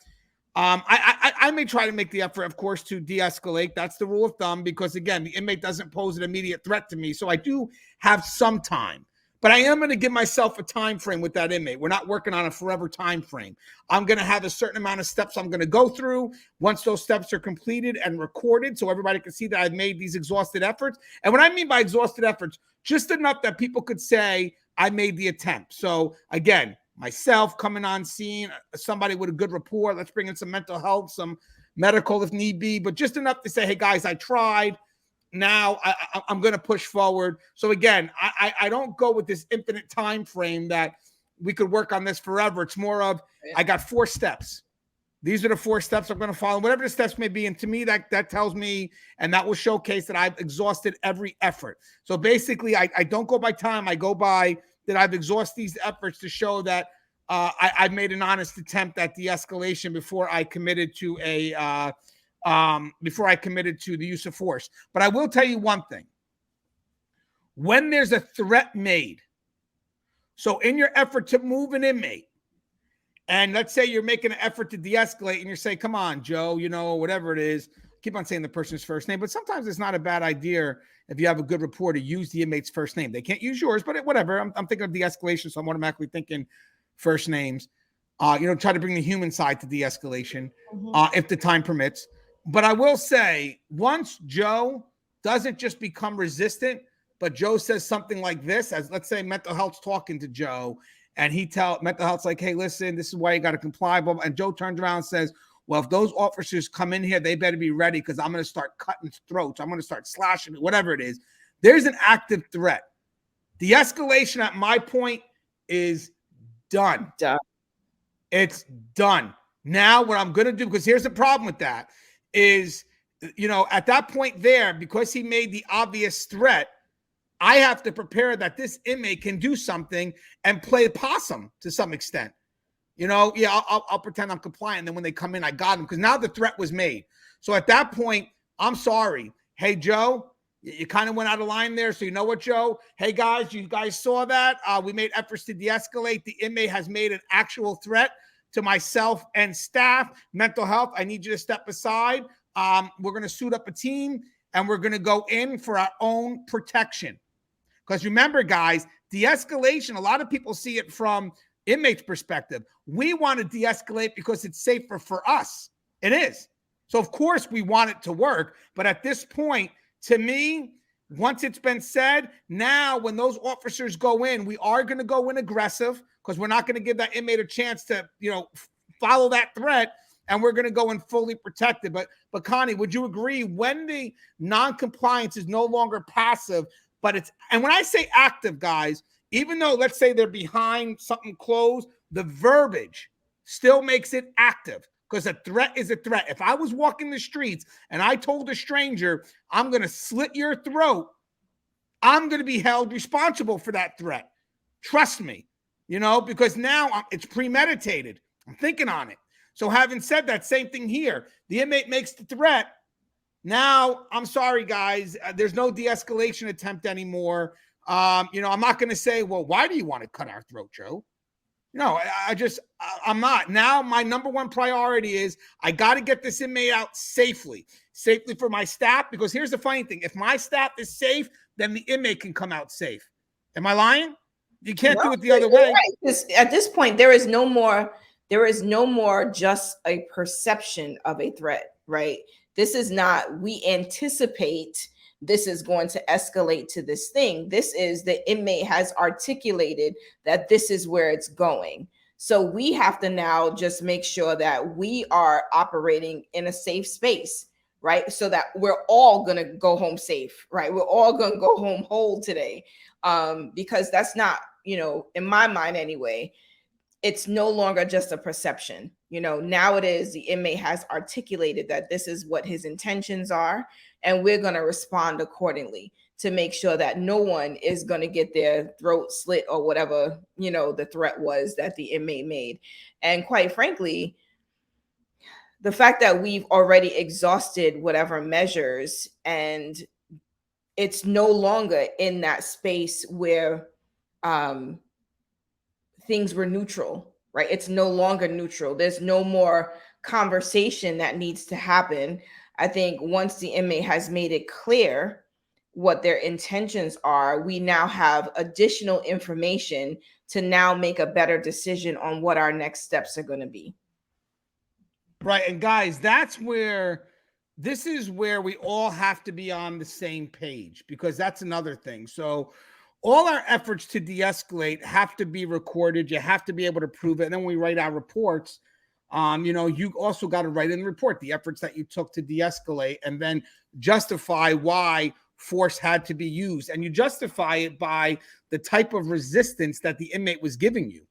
I may try to make the effort, of course, to de-escalate. That's the rule of thumb because, again, the inmate doesn't pose an immediate threat to me. So I do have some time. But I am going to give myself a time frame with that inmate. We're not working on a forever time frame. I'm going to have a certain amount of steps I'm going to go through. Once those steps are completed and recorded so everybody can see that I've made these exhausted efforts. And what I mean by exhausted efforts, just enough that people could say I made the attempt. So again, myself coming on scene, somebody with a good rapport, let's bring in some mental health, some medical if need be, but just enough to say, hey guys, I tried. Now I'm going to push forward. So again, I don't go with this infinite time frame that we could work on this forever. It's more of, I got 4 steps. These are the 4 steps I'm going to follow, whatever the steps may be. And to me, that tells me, and that will showcase that I've exhausted every effort. So basically, I don't go by time. I go by that I've exhausted these efforts to show that I've made an honest attempt at de-escalation before I committed to the use of force. But I will tell you one thing. When there's a threat made, so in your effort to move an inmate, and let's say you're making an effort to de-escalate and you're saying, come on, Joe, whatever it is, keep on saying the person's first name, but sometimes it's not a bad idea if you have a good rapport to use the inmate's first name. They can't use yours, but whatever. I'm thinking of de-escalation, so I'm automatically thinking first names. Try to bring the human side to de-escalation if the time permits. But I will say, once Joe doesn't just become resistant, but Joe says something like this, as let's say mental health's talking to Joe, and mental health's like, hey, listen, this is why you got to comply. And Joe turns around and says, well, if those officers come in here, they better be ready because I'm going to start cutting throats. I'm going to start slashing, whatever it is. There's an active threat. De-escalation at my point is done. It's done. Now what I'm going to do, because here's the problem with that, is, at that point there, because he made the obvious threat, I have to prepare that this inmate can do something and play possum to some extent. I'll pretend I'm compliant. And then when they come in, I got them because now the threat was made. So at that point, I'm sorry. Hey, Joe, you kind of went out of line there. So you know what, Joe? Hey, guys, you guys saw that. We made efforts to de-escalate. The inmate has made an actual threat to myself and staff. Mental health, I need you to step aside. We're going to suit up a team and we're going to go in for our own protection. Because remember, guys, de-escalation, a lot of people see it from inmates' perspective. We want to de-escalate because it's safer for us. It is. So, of course, we want it to work. But at this point, to me, once it's been said, now when those officers go in, we are going to go in aggressive because we're not going to give that inmate a chance to, follow that threat. And we're going to go in fully protected. But Connie, would you agree when the non-compliance is no longer passive, but and when I say active, guys, even though, let's say they're behind something closed, the verbiage still makes it active, because a threat is a threat. If I was walking the streets and I told a stranger, I'm going to slit your throat, I'm going to be held responsible for that threat. Trust me, because now it's premeditated. I'm thinking on it. So having said that, same thing here. The inmate makes the threat. Now, I'm sorry, guys. There's no de-escalation attempt anymore. I'm not going to say, well, why do you want to cut our throat, Joe? No, I'm not. Now, my number one priority is I got to get this inmate out safely for my staff, because here's the funny thing. If my staff is safe, then the inmate can come out safe. Am I lying? You can't do it the other way. Right. At this point, there is no more just a perception of a threat, right? This is not, we anticipate this is going to escalate to this thing. This is the inmate has articulated that this is where it's going. So we have to now just make sure that we are operating in a safe space, right? So that we're all going to go home safe, right? We're all going to go home whole today. Because that's not, in my mind anyway, it's no longer just a perception. Now it is, the inmate has articulated that this is what his intentions are, and we're going to respond accordingly to make sure that no one is going to get their throat slit or whatever, the threat was that the inmate made. And quite frankly, the fact that we've already exhausted whatever measures, and it's no longer in that space where things were neutral, right? It's no longer neutral. There's no more conversation that needs to happen. I think once the inmate has made it clear what their intentions are, we now have additional information to now make a better decision on what our next steps are going to be. Right. And guys, this is where we all have to be on the same page, because that's another thing. So all our efforts to de-escalate have to be recorded. You have to be able to prove it. And then when we write our reports, you also got to write in the report the efforts that you took to de-escalate, and then justify why force had to be used. And you justify it by the type of resistance that the inmate was giving you,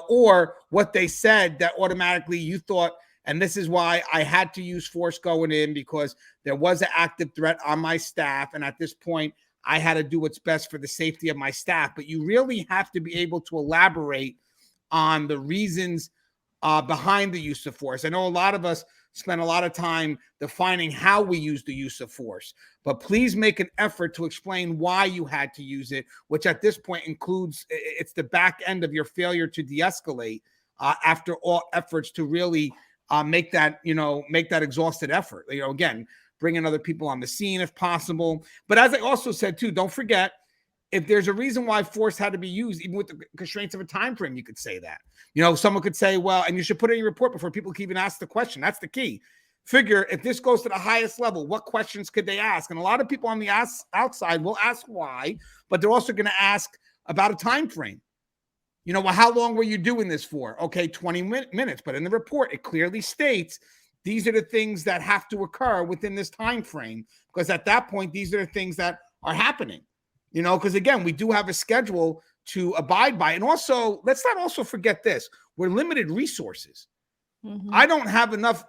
or what they said that automatically you thought, and this is why I had to use force going in, because there was an active threat on my staff. And at this point, I had to do what's best for the safety of my staff. But you really have to be able to elaborate on the reasons behind the use of force. I know a lot of us spend a lot of time defining how we use the use of force, but please make an effort to explain why you had to use it, which at this point includes, it's the back end of your failure to de-escalate after all efforts to really make that exhausted effort. Again, bringing other people on the scene if possible. But as I also said too, don't forget, if there's a reason why force had to be used, even with the constraints of a time frame, you could say that. Someone could say, well, and you should put it in your report before people can even ask the question. That's the key. Figure if this goes to the highest level, what questions could they ask? And a lot of people on the outside will ask why, but they're also going to ask about a time frame. Well, how long were you doing this for? Okay, 20 minutes. But in the report, it clearly states these are the things that have to occur within this time frame, because at that point, these are the things that are happening. Because again, we do have a schedule to abide by. And also, let's not also forget this. We're limited resources. Mm-hmm. I don't have enough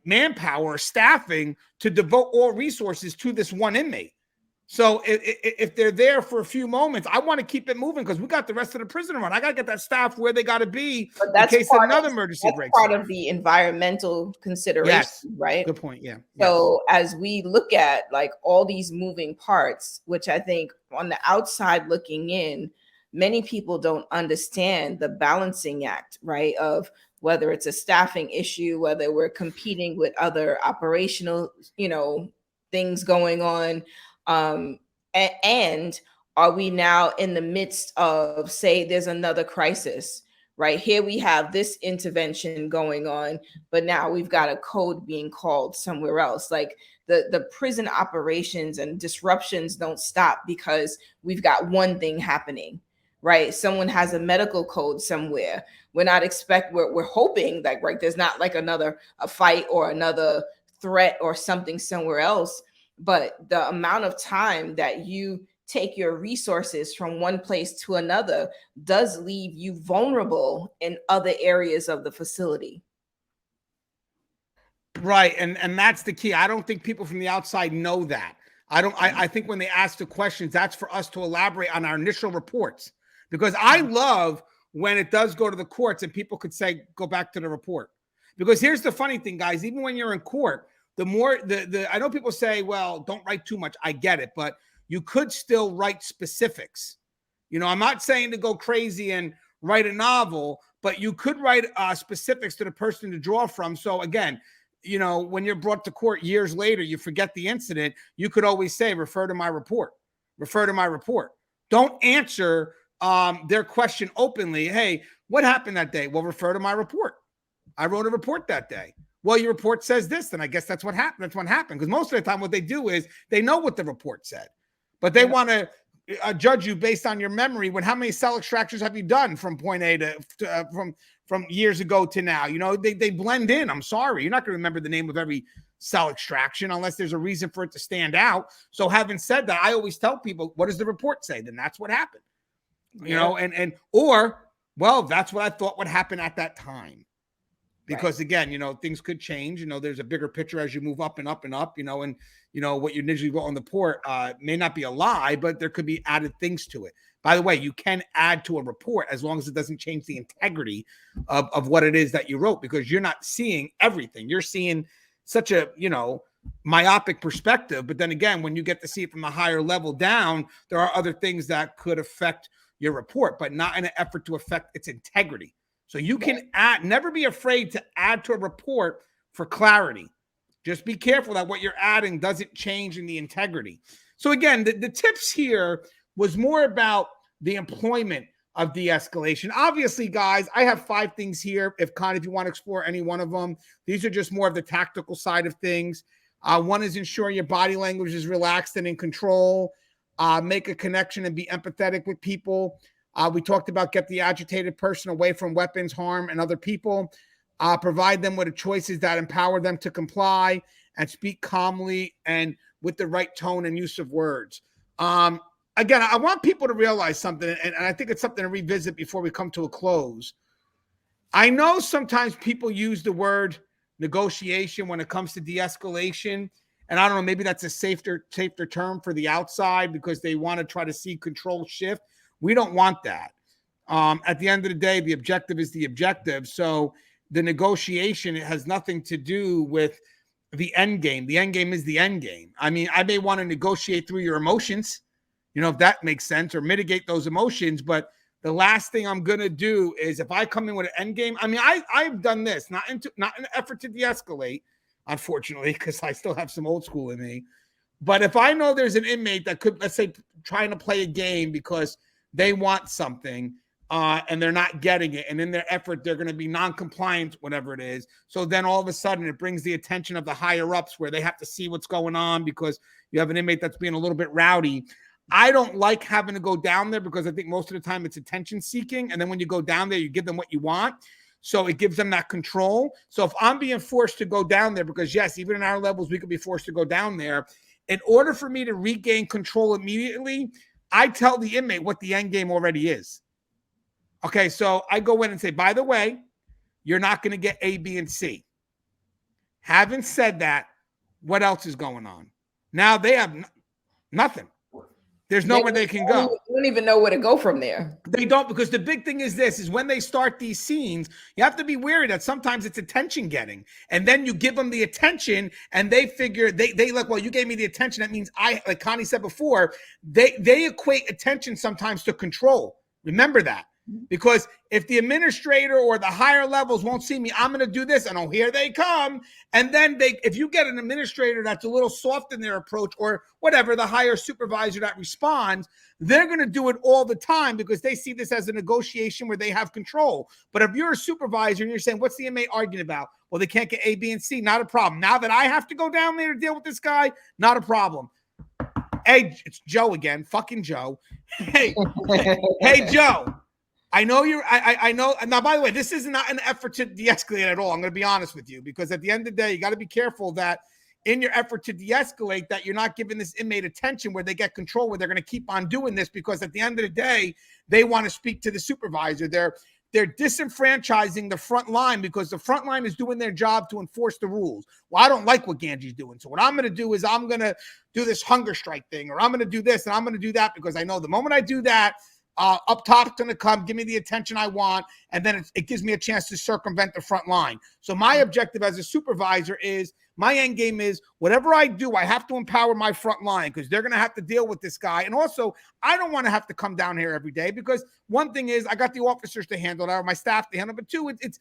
manpower or staffing to devote all resources to this one inmate. So if they're there for a few moments, I want to keep it moving, because we got the rest of the prison to run. I got to get that staff where they got to be in case another emergency breaks out. That's part of the environmental consideration, yes. Right? Good point. Yeah. So as we look at like all these moving parts, which I think on the outside looking in, many people don't understand the balancing act, right? Of whether it's a staffing issue, whether we're competing with other operational, things going on. And are we now in the midst of, say, there's another crisis, right? Here we have this intervention going on, but now we've got a code being called somewhere else. Like the prison operations and disruptions don't stop because we've got one thing happening, right? Someone has a medical code somewhere. We're hoping that, right, there's not like a fight or another threat or something somewhere else. But the amount of time that you take your resources from one place to another does leave you vulnerable in other areas of the facility. Right. And that's the key. I don't think people from the outside know that. I think when they ask the questions, that's for us to elaborate on our initial reports. Because I love when it does go to the courts and people could say, go back to the report. Because here's the funny thing, guys, even when you're in court, the more I know people say, well, don't write too much. I get it, but you could still write specifics. You know, I'm not saying to go crazy and write a novel, but you could write specifics to the person to draw from. So again, you know, when you're brought to court years later, you forget the incident, you could always say, refer to my report, refer to my report. Don't answer their question openly. Hey, what happened that day? Well, refer to my report. I wrote a report that day. Well, your report says this, then I guess that's what happened. That's what happened. Because most of the time what they do is they know what the report said, but they want to judge you based on your memory. When how many cell extractions have you done from point A to from years ago to now? You know, they blend in. I'm sorry. You're not going to remember the name of every cell extraction unless there's a reason for it to stand out. So having said that, I always tell people, what does the report say? Then that's what happened. You know, or, well, that's what I thought would happen at that time. Because again, you know, things could change. You know, there's a bigger picture as you move up and up and up, you know, and, you know, what you initially wrote on the report may not be a lie, but there could be added things to it. By the way, you can add to a report as long as it doesn't change the integrity of what it is that you wrote, because you're not seeing everything. You're seeing such a, you know, myopic perspective. But then again, when you get to see it from a higher level down, there are other things that could affect your report, but not in an effort to affect its integrity. So you can add, never be afraid to add to a report for clarity. Just be careful that what you're adding doesn't change in the integrity. So again, the tips here was more about the employment of de-escalation. Obviously, guys, I have 5 things here. If you want to explore any one of them, these are just more of the tactical side of things. One is ensuring your body language is relaxed and in control. Make a connection and be empathetic with people. We talked about get the agitated person away from weapons, harm, and other people. Provide them with choices that empower them to comply, and speak calmly and with the right tone and use of words. Again, I want people to realize something, and I think it's something to revisit before we come to a close. I know sometimes people use the word negotiation when it comes to de-escalation, and I don't know, maybe that's a safer term for the outside because they want to try to see control shift. We don't want that. At the end of the day, the objective is the objective. So the negotiation, it has nothing to do with the end game. The end game is the end game. I mean, I may want to negotiate through your emotions, you know, if that makes sense, or mitigate those emotions. But the last thing I'm going to do is if I come in with an end game, I mean, I've done this, not in an effort to de-escalate, unfortunately, because I still have some old school in me. But if I know there's an inmate that could, let's say, trying to play a game because they want something and they're not getting it, and in their effort, they're going to be non-compliant, whatever it is. So then all of a sudden it brings the attention of the higher ups where they have to see what's going on because you have an inmate that's being a little bit rowdy. I don't like having to go down there because I think most of the time it's attention seeking. And then when you go down there, you give them what you want. So it gives them that control. So if I'm being forced to go down there, because yes, even in our levels, we could be forced to go down there. In order for me to regain control immediately, I tell the inmate what the end game already is. Okay, so I go in and say, by the way, you're not going to get A, B, and C. Having said that, what else is going on? Now they have nothing. There's nowhere they can go. You don't even know where to go from there. They don't, because the big thing is this, is when they start these scenes, you have to be wary that sometimes it's attention getting. And then you give them the attention and they figure, they like, well, you gave me the attention. That means like Connie said before, they equate attention sometimes to control. Remember that. Because if the administrator or the higher levels won't see me, I'm going to do this. And oh, here they come. And then if you get an administrator that's a little soft in their approach, or whatever, the higher supervisor that responds, they're going to do it all the time because they see this as a negotiation where they have control. But if you're a supervisor and you're saying, what's the inmate arguing about? Well, they can't get A, B, and C. Not a problem. Now that I have to go down there to deal with this guy, not a problem. Hey, it's Joe again. Fucking Joe. Hey, Joe. I know I know. Now, by the way, this is not an effort to de-escalate at all. I'm going to be honest with you, because at the end of the day, you got to be careful that in your effort to de-escalate, that you're not giving this inmate attention where they get control, where they're going to keep on doing this, because at the end of the day, they want to speak to the supervisor. They're disenfranchising the front line, because the front line is doing their job to enforce the rules. Well, I don't like what Gangi's doing. So what I'm going to do is I'm going to do this hunger strike thing, or I'm going to do this and I'm going to do that, because I know the moment I do that, up top's going to come, give me the attention I want, and then it gives me a chance to circumvent the front line. So my objective as a supervisor is, my end game is, whatever I do, I have to empower my front line, because they're going to have to deal with this guy. And also, I don't want to have to come down here every day, because one thing is, I got the officers to handle it, or my staff to handle it, but two, it's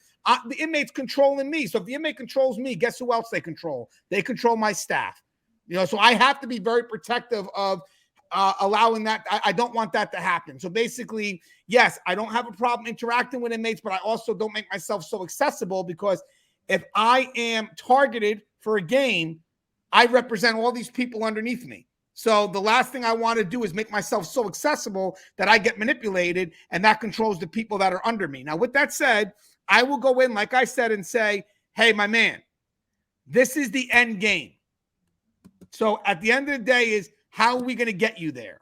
the inmates controlling me. So if the inmate controls me, guess who else they control? They control my staff. So I have to be very protective of allowing that. I don't want that to happen. So basically, yes, I don't have a problem interacting with inmates, but I also don't make myself so accessible, because if I am targeted for a game, I represent all these people underneath me. So the last thing I want to do is make myself so accessible that I get manipulated, and that controls the people that are under me. Now, with that said, I will go in, like I said, and say, hey, my man, this is the end game. So at the end of the day is, how are we going to get you there?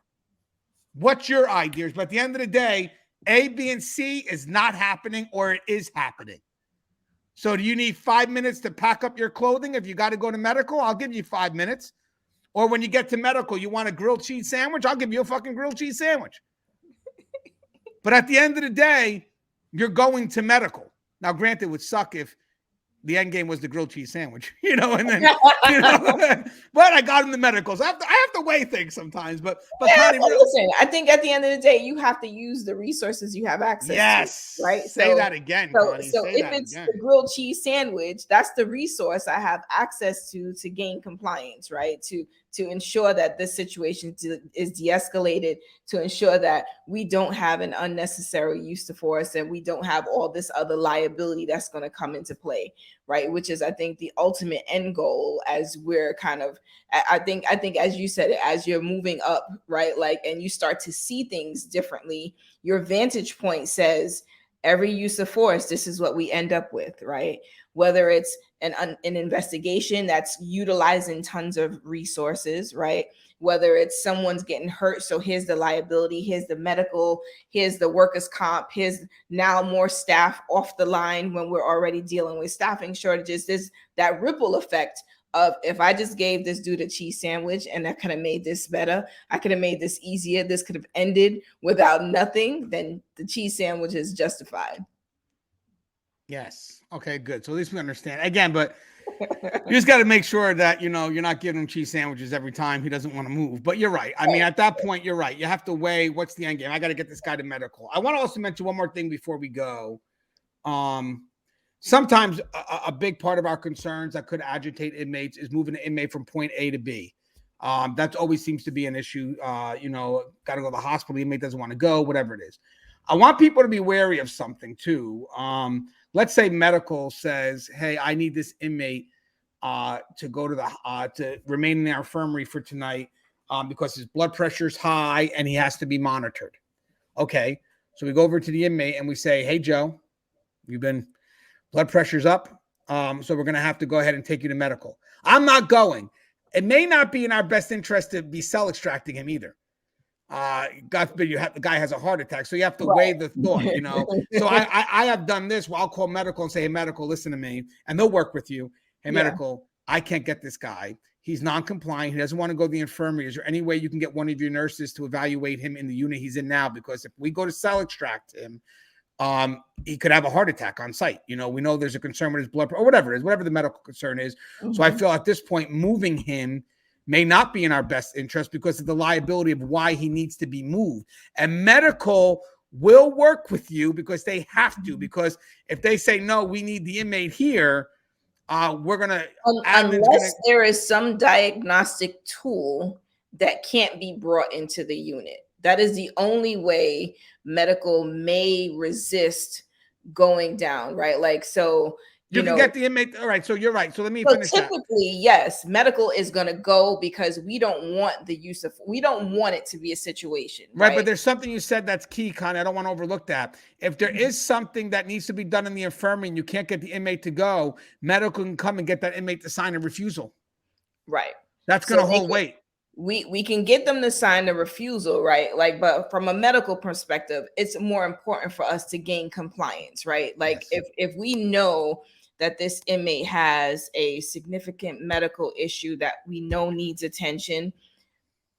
What's your ideas? But at the end of the day, A, B, and C is not happening, or it is happening. So do you need 5 minutes to pack up your clothing? If you got to go to medical, I'll give you 5 minutes. Or when you get to medical, you want a grilled cheese sandwich? I'll give you a fucking grilled cheese sandwich. But at the end of the day, you're going to medical. Now, granted, it would suck if the end game was the grilled cheese sandwich, and then, but I got him the medicals. I have to weigh things sometimes, but yeah, Connie, listen, I think at the end of the day, you have to use the resources you have access to, right? Say that again, Connie. So if it's the grilled cheese sandwich, that's the resource I have access to gain compliance, right? To ensure that this situation is de-escalated, to ensure that we don't have an unnecessary use of force, and we don't have all this other liability that's going to come into play, right? Which is, I think, the ultimate end goal, as we're kind of, I think as you said, as you're moving up, right? And you start to see things differently, your vantage point says, every use of force, this is what we end up with, right? Whether it's an investigation that's utilizing tons of resources, right? Whether it's someone's getting hurt, so here's the liability, here's the medical, here's the workers' comp, here's now more staff off the line when we're already dealing with staffing shortages. There's that ripple effect of, if I just gave this dude a cheese sandwich and that could have made this better, I could have made this easier, this could have ended without nothing, then the cheese sandwich is justified. Yes. Okay, good. So at least we understand. Again, but you just got to make sure that, you're not giving him cheese sandwiches every time he doesn't want to move. But you're right. I mean, at that point, you're right. You have to weigh, what's the end game? I got to get this guy to medical. I want to also mention one more thing before we go. Sometimes a big part of our concerns that could agitate inmates is moving an inmate from point A to B. That always seems to be an issue. Got to go to the hospital. The inmate doesn't want to go, whatever it is. I want people to be wary of something too. Let's say medical says, hey, I need this inmate to go to to remain in our infirmary for tonight because his blood pressure is high and he has to be monitored. Okay. So we go over to the inmate and we say, hey, Joe, blood pressure's up. So we're going to have to go ahead and take you to medical. I'm not going. It may not be in our best interest to be cell extracting him either. God forbid the guy has a heart attack. So you have to weigh the thought, So I have done this where I'll call medical and say, hey, medical, listen to me. And they'll work with you. Hey, medical, I can't get this guy. He's non-compliant. He doesn't want to go to the infirmary. Is there any way you can get one of your nurses to evaluate him in the unit he's in now? Because if we go to cell extract him, he could have a heart attack on site. We know there's a concern with his blood pressure or whatever it is, whatever the medical concern is. Mm-hmm. So I feel at this point, moving him may not be in our best interest because of the liability of why he needs to be moved. And medical will work with you because they have to, because if they say, no, we need the inmate here, we're going to... Unless there is some diagnostic tool that can't be brought into the unit. That is the only way medical may resist going down, right? So... You can get the inmate. All right. So you're right. So let me finish that. Typically, yes, medical is going to go because we don't want we don't want it to be a situation. Right. But there's something you said that's key, Connie. I don't want to overlook that. If there is something that needs to be done in the infirmary and you can't get the inmate to go, medical can come and get that inmate to sign a refusal. Right. That's So going to hold weight. we can get them to sign the refusal, right? Like, but from a medical perspective, it's more important for us to gain compliance, right? Like, Yes. if we know that this inmate has a significant medical issue that we know needs attention,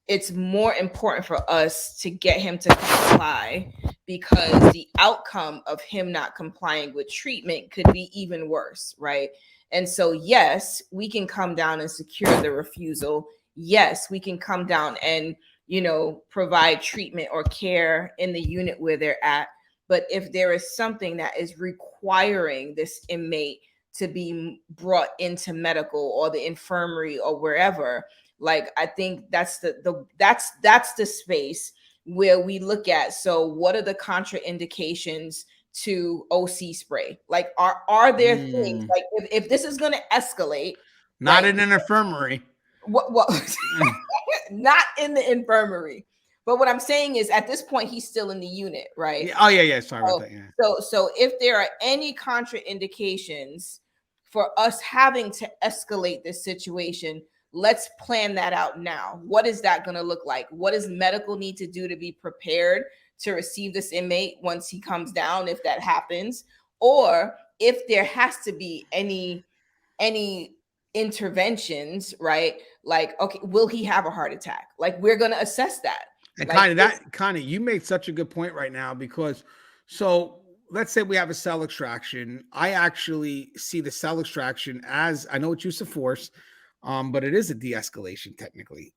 it's more important for us to get him to comply, because the outcome of him not complying with treatment could be even worse, right? And so, yes, we can come down and secure the refusal. Yes, we can come down and, provide treatment or care in the unit where they're at. But if there is something that is requiring this inmate to be brought into medical or the infirmary or wherever, like, I think that's that's the space where we look at, so what are the contraindications to OC spray? Like, are there things, like, if this is going to escalate, Not right? in an infirmary. What not in the infirmary. But what I'm saying is, at this point, he's still in the unit, right? Yeah. Oh, yeah. Sorry about that. Yeah. So if there are any contraindications for us having to escalate this situation, let's plan that out now. What is that going to look like? What does medical need to do to be prepared to receive this inmate once he comes down, if that happens? Or if there has to be any interventions, right? Like, okay, will he have a heart attack? Like, we're going to assess that. And Like, Connie, you made such a good point right now, because so let's say we have a cell extraction. I actually see the cell extraction as, I know it's use of force, but it is a de-escalation technically,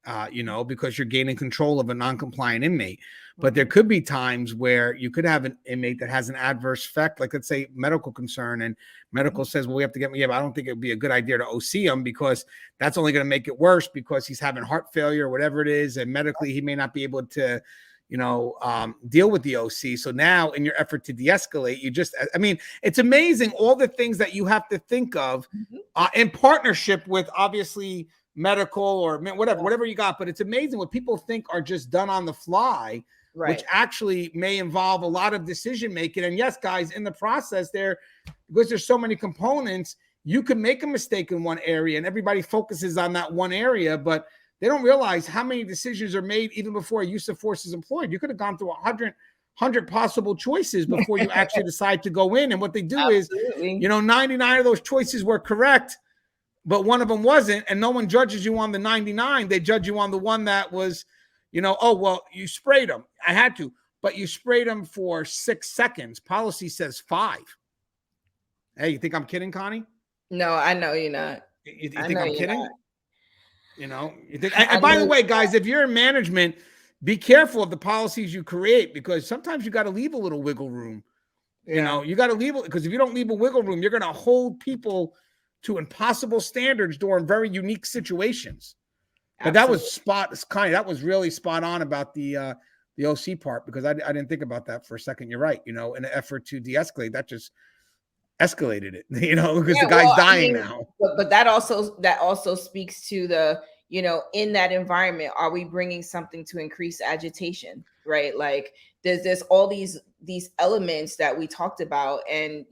because you're gaining control of a non-compliant inmate. But there could be times where you could have an inmate that has an adverse effect, like let's say medical concern, and medical says, well, we have to get, but I don't think it would be a good idea to OC him, because that's only going to make it worse, because he's having heart failure or whatever it is. And medically, he may not be able to, deal with the OC. So now in your effort to de-escalate, it's amazing all the things that you have to think of in partnership with, obviously, medical or whatever you got. But it's amazing what people think are just done on the fly, right, which actually may involve a lot of decision making. And yes, guys, in the process there, because there's so many components, you can make a mistake in one area and everybody focuses on that one area, but they don't realize how many decisions are made even before a use of force is employed. You could have gone through 100 possible choices before you actually decide to go in. And what they do Absolutely. Is, 99 of those choices were correct, but one of them wasn't. And no one judges you on the 99. They judge you on the one that was, oh, well, you sprayed them. I had to, but you sprayed them for 6 seconds. Policy says 5. Hey, you think I'm kidding, Connie? No, I know you're not. You think I'm kidding? Not. You think, and by the way, guys, if you're in management, be careful of the policies you create, because sometimes you got to leave a little wiggle room. Yeah. You got to leave it, because if you don't leave a wiggle room, you're going to hold people to impossible standards during very unique situations. But Absolutely. That was really spot on about the OC part, because I didn't think about that for a second. You're right. In an effort to de-escalate, that just escalated it, because the guy's dying now. But that also speaks to the, in that environment, are we bringing something to increase agitation, right? Like, there's all these elements that we talked about, and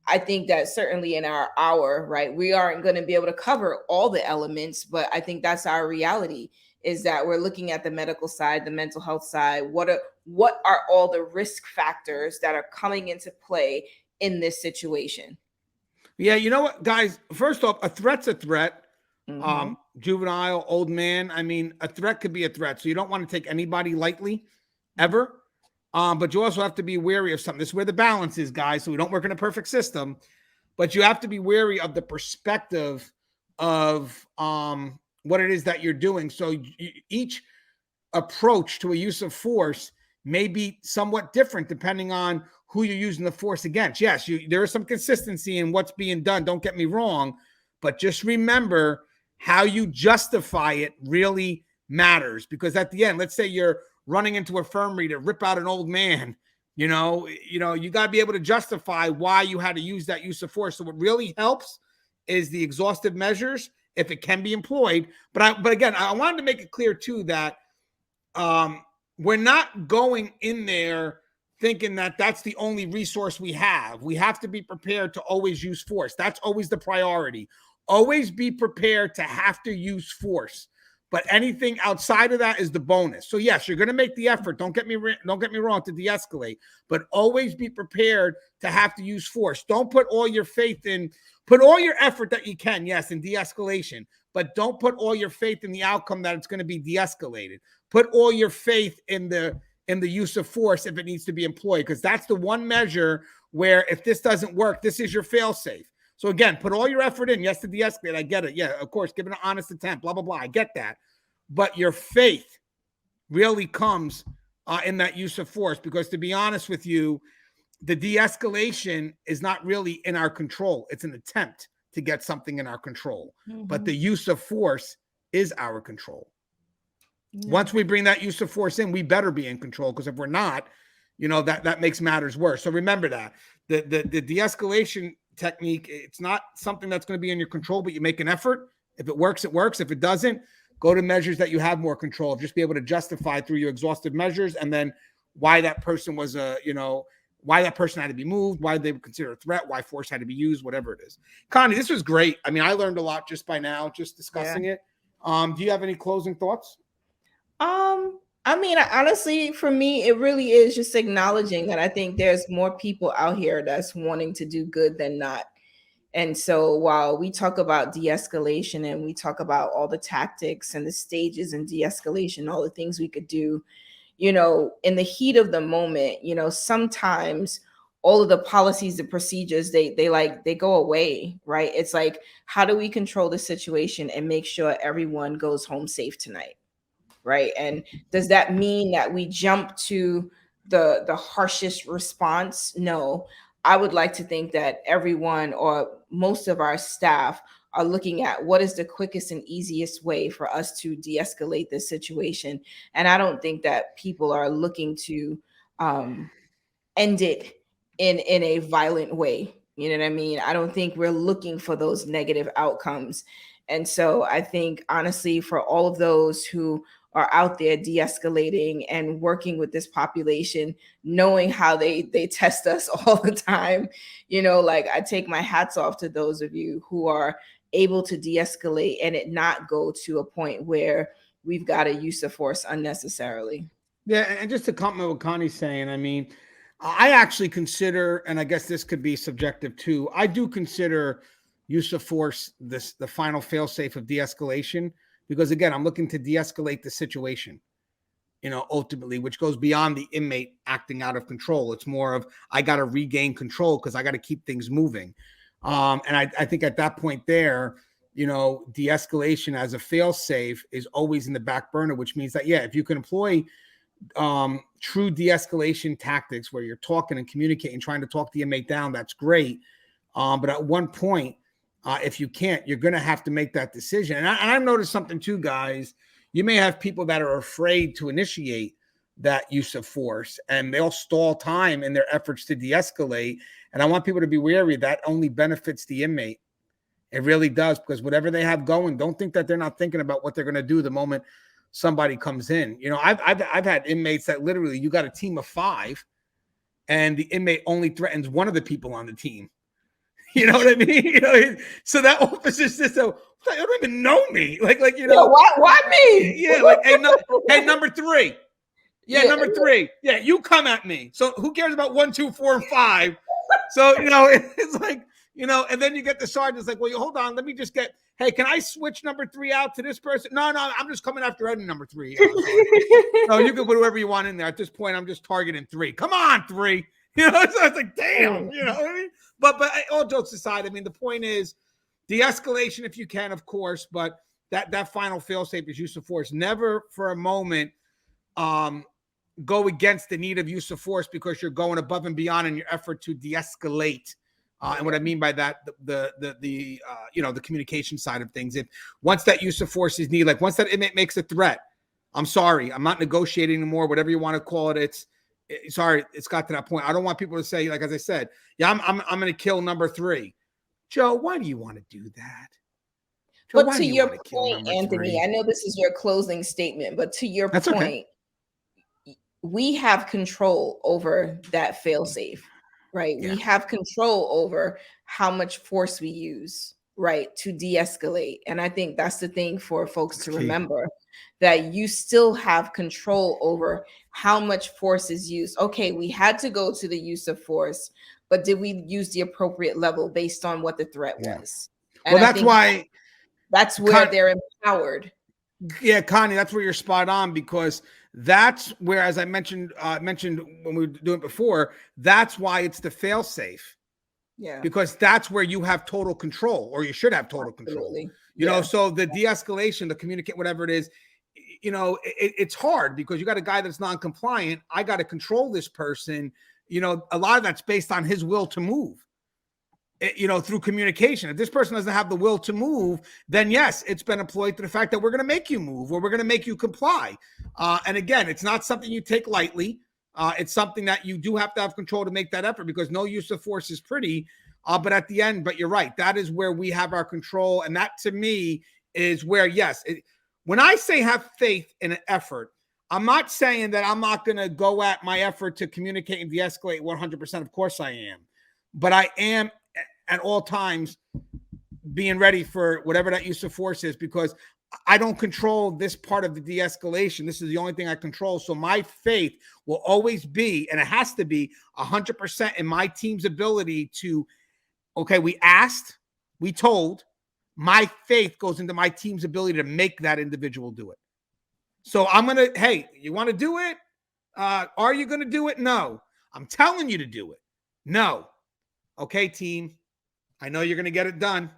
I think that certainly in our hour, right, we aren't going to be able to cover all the elements, but I think that's our reality, is that we're looking at the medical side, the mental health side. What are all the risk factors that are coming into play in this situation? Yeah, you know what, guys? First off, a threat's a threat. Juvenile, old man. I mean, a threat could be a threat. So you don't want to take anybody lightly, ever. But you also have to be wary of something. This is where the balance is, guys. So we don't work in a perfect system, but you have to be wary of the perspective of what it is that you're doing. So each approach to a use of force may be somewhat different depending on who you're using the force against. Yes, there is some consistency in what's being done. Don't get me wrong, but just remember how you justify it really matters, because at the end, let's say you're running into a infirmary to rip out an old man, you got to be able to justify why you had to use that use of force. So what really helps is the exhaustive measures, if it can be employed. But again, I wanted to make it clear too that we're not going in there thinking that that's the only resource we have. We have to be prepared to always use force. That's always the priority. always be prepared to have to use force. But anything outside of that is the bonus. So yes, you're going to make the effort. Don't get me wrong, to de-escalate, but always be prepared to have to use force. Don't put all your faith in, put all your effort that you can, yes, in de-escalation, but don't put all your faith in the outcome that it's going to be de-escalated. Put all your faith in the use of force if it needs to be employed, because that's the one measure where if this doesn't work, this is your fail-safe. So again, put all your effort in. Yes, to de-escalate. I get it. Yeah, of course, give it an honest attempt, blah, blah, blah. I get that. But your faith really comes in that use of force, because to be honest with you, the de-escalation is not really in our control. It's an attempt to get something in our control. But the use of force is our control. Once we bring that use of force in, we better be in control, because if we're not, that makes matters worse. So remember that. The de-escalation technique, it's not something that's going to be in your control, but you make an effort. If it works, it works. If it doesn't, go to measures that you have more control of. Just be able to justify through your exhaustive measures, and then why that person was why that person had to be moved, why they would consider a threat, why force had to be used, whatever it is. Connie, this was great. I mean, I learned a lot just by now, just discussing it. Do you have any closing thoughts? I mean, honestly, for me, it really is just acknowledging that I think there's more people out here that's wanting to do good than not. And so while we talk about de-escalation and we talk about all the tactics and the stages and de-escalation, all the things we could do, in the heat of the moment, sometimes all of the policies, the procedures, they go away, right? It's like, how do we control the situation and make sure everyone goes home safe tonight? Right. And does that mean that we jump to the harshest response? No. I would like to think that everyone or most of our staff are looking at what is the quickest and easiest way for us to de-escalate this situation. And I don't think that people are looking to end it in a violent way. You know what I mean? I don't think we're looking for those negative outcomes. And so I think, honestly, for all of those who are out there de-escalating and working with this population, knowing how they test us all the time, I take my hats off to those of you who are able to de-escalate and it not go to a point where we've got a use of force unnecessarily. Yeah, and just to compliment what Connie's saying, I mean, I actually consider, and I guess this could be subjective too, I do consider use of force the final fail-safe of de-escalation, because again, I'm looking to de-escalate the situation, ultimately, which goes beyond the inmate acting out of control. It's more of, I got to regain control because I got to keep things moving. And I think at that point there, de-escalation as a fail-safe is always in the back burner, which means that, yeah, if you can employ true de-escalation tactics where you're talking and communicating, trying to talk the inmate down, that's great. But at one point, if you can't, you're going to have to make that decision. And I've noticed something too, guys. You may have people that are afraid to initiate that use of force, and they'll stall time in their efforts to de-escalate. And I want people to be wary that only benefits the inmate. It really does, because whatever they have going, don't think that they're not thinking about what they're going to do the moment somebody comes in. I've had inmates that literally, you got a team of 5, and the inmate only threatens one of the people on the team. You know what I mean? So that officer system, they don't even know me. Why me? Yeah, hey, number 3. Yeah, number 3. Yeah, you come at me. So who cares about 1, 2, 4, and 5? So, it's like, and then you get the sergeant. It's like, well, hold on. Let me just hey, can I switch number 3 out to this person? No, I'm just coming after Ed number 3. No, you can put whoever you want in there. At this point, I'm just targeting 3. Come on, 3. So it's like, damn, what I mean? But all jokes aside, I mean, the point is de-escalation if you can, of course, but that final fail-safe is use of force. Never for a moment go against the need of use of force because you're going above and beyond in your effort to de-escalate. And what I mean by that, the communication side of things. If once that use of force is needed, like once that inmate makes a threat, I'm sorry, I'm not negotiating anymore, whatever you want to call it. Sorry, it's got to that point. I don't want people to say, like, as I said, yeah, I'm going to kill number 3. Joe, why do you want to do that? Joe, but to your point, Anthony, 3? I know this is your closing statement, but to your point, okay, we have control over that fail-safe, right? Yeah. We have control over how much force we use. right, to de-escalate. And I think that's the thing for folks to Key. remember, that you still have control over how much force is used. Okay, we had to go to the use of force, but did we use the appropriate level based on what the threat was? And Well, I that's think why that's where they're empowered. Yeah, Connie, that's where you're spot on, because that's where, as I mentioned when we were doing it before, that's why it's the fail safe. Yeah. Because that's where you have total control, or you should have total control. You know, so the de-escalation, the communicate, whatever it is, you know, it's hard because you got a guy that's non-compliant. I got to control this person. You know, a lot of that's based on his will to move. You know, through communication. If this person doesn't have the will to move, then yes, it's been employed to the fact that we're going to make you move, or we're going to make you comply. And again, it's not something you take lightly. It's something that you do have to have control to make that effort, because no use of force is pretty. But at the end, but you're right, that is where we have our control. And that to me is where, yes, when I say have faith in an effort, I'm not saying that I'm not going to go at my effort to communicate and de-escalate 100%. Of course I am. But I am at all times being ready for whatever that use of force is, because I don't control this part of the de-escalation. This is the only thing I control. So my faith will always be, and it has to be 100% in my team's ability to, okay, we asked, we told, my faith goes into my team's ability to make that individual do it. So I'm going to, hey, you want to do it? Are you going to do it? No. I'm telling you to do it. No. Okay, team. I know you're going to get it done.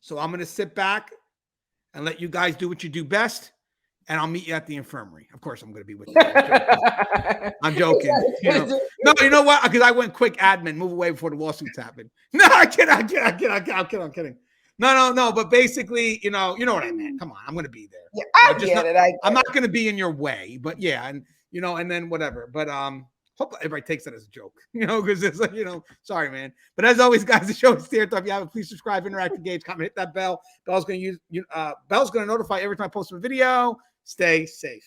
So I'm going to sit back and let you guys do what you do best. And I'll meet you at the infirmary. Of course, I'm going to be with you. I'm joking. You know. No, you know what? Because I went quick admin, move away before the lawsuits happen. No, I'm kidding. No. But basically, you know what I meant. Come on, I'm going to be there. Yeah, I get it. I'm not going to be in your way, but yeah, and you know, and then whatever. But hope everybody takes that as a joke, you know, because it's like, you know, sorry, man. But as always, guys, the show is there. If you haven't, please subscribe, interact, engage, comment, hit that bell. Bell's going to notify every time I post a video. Stay safe.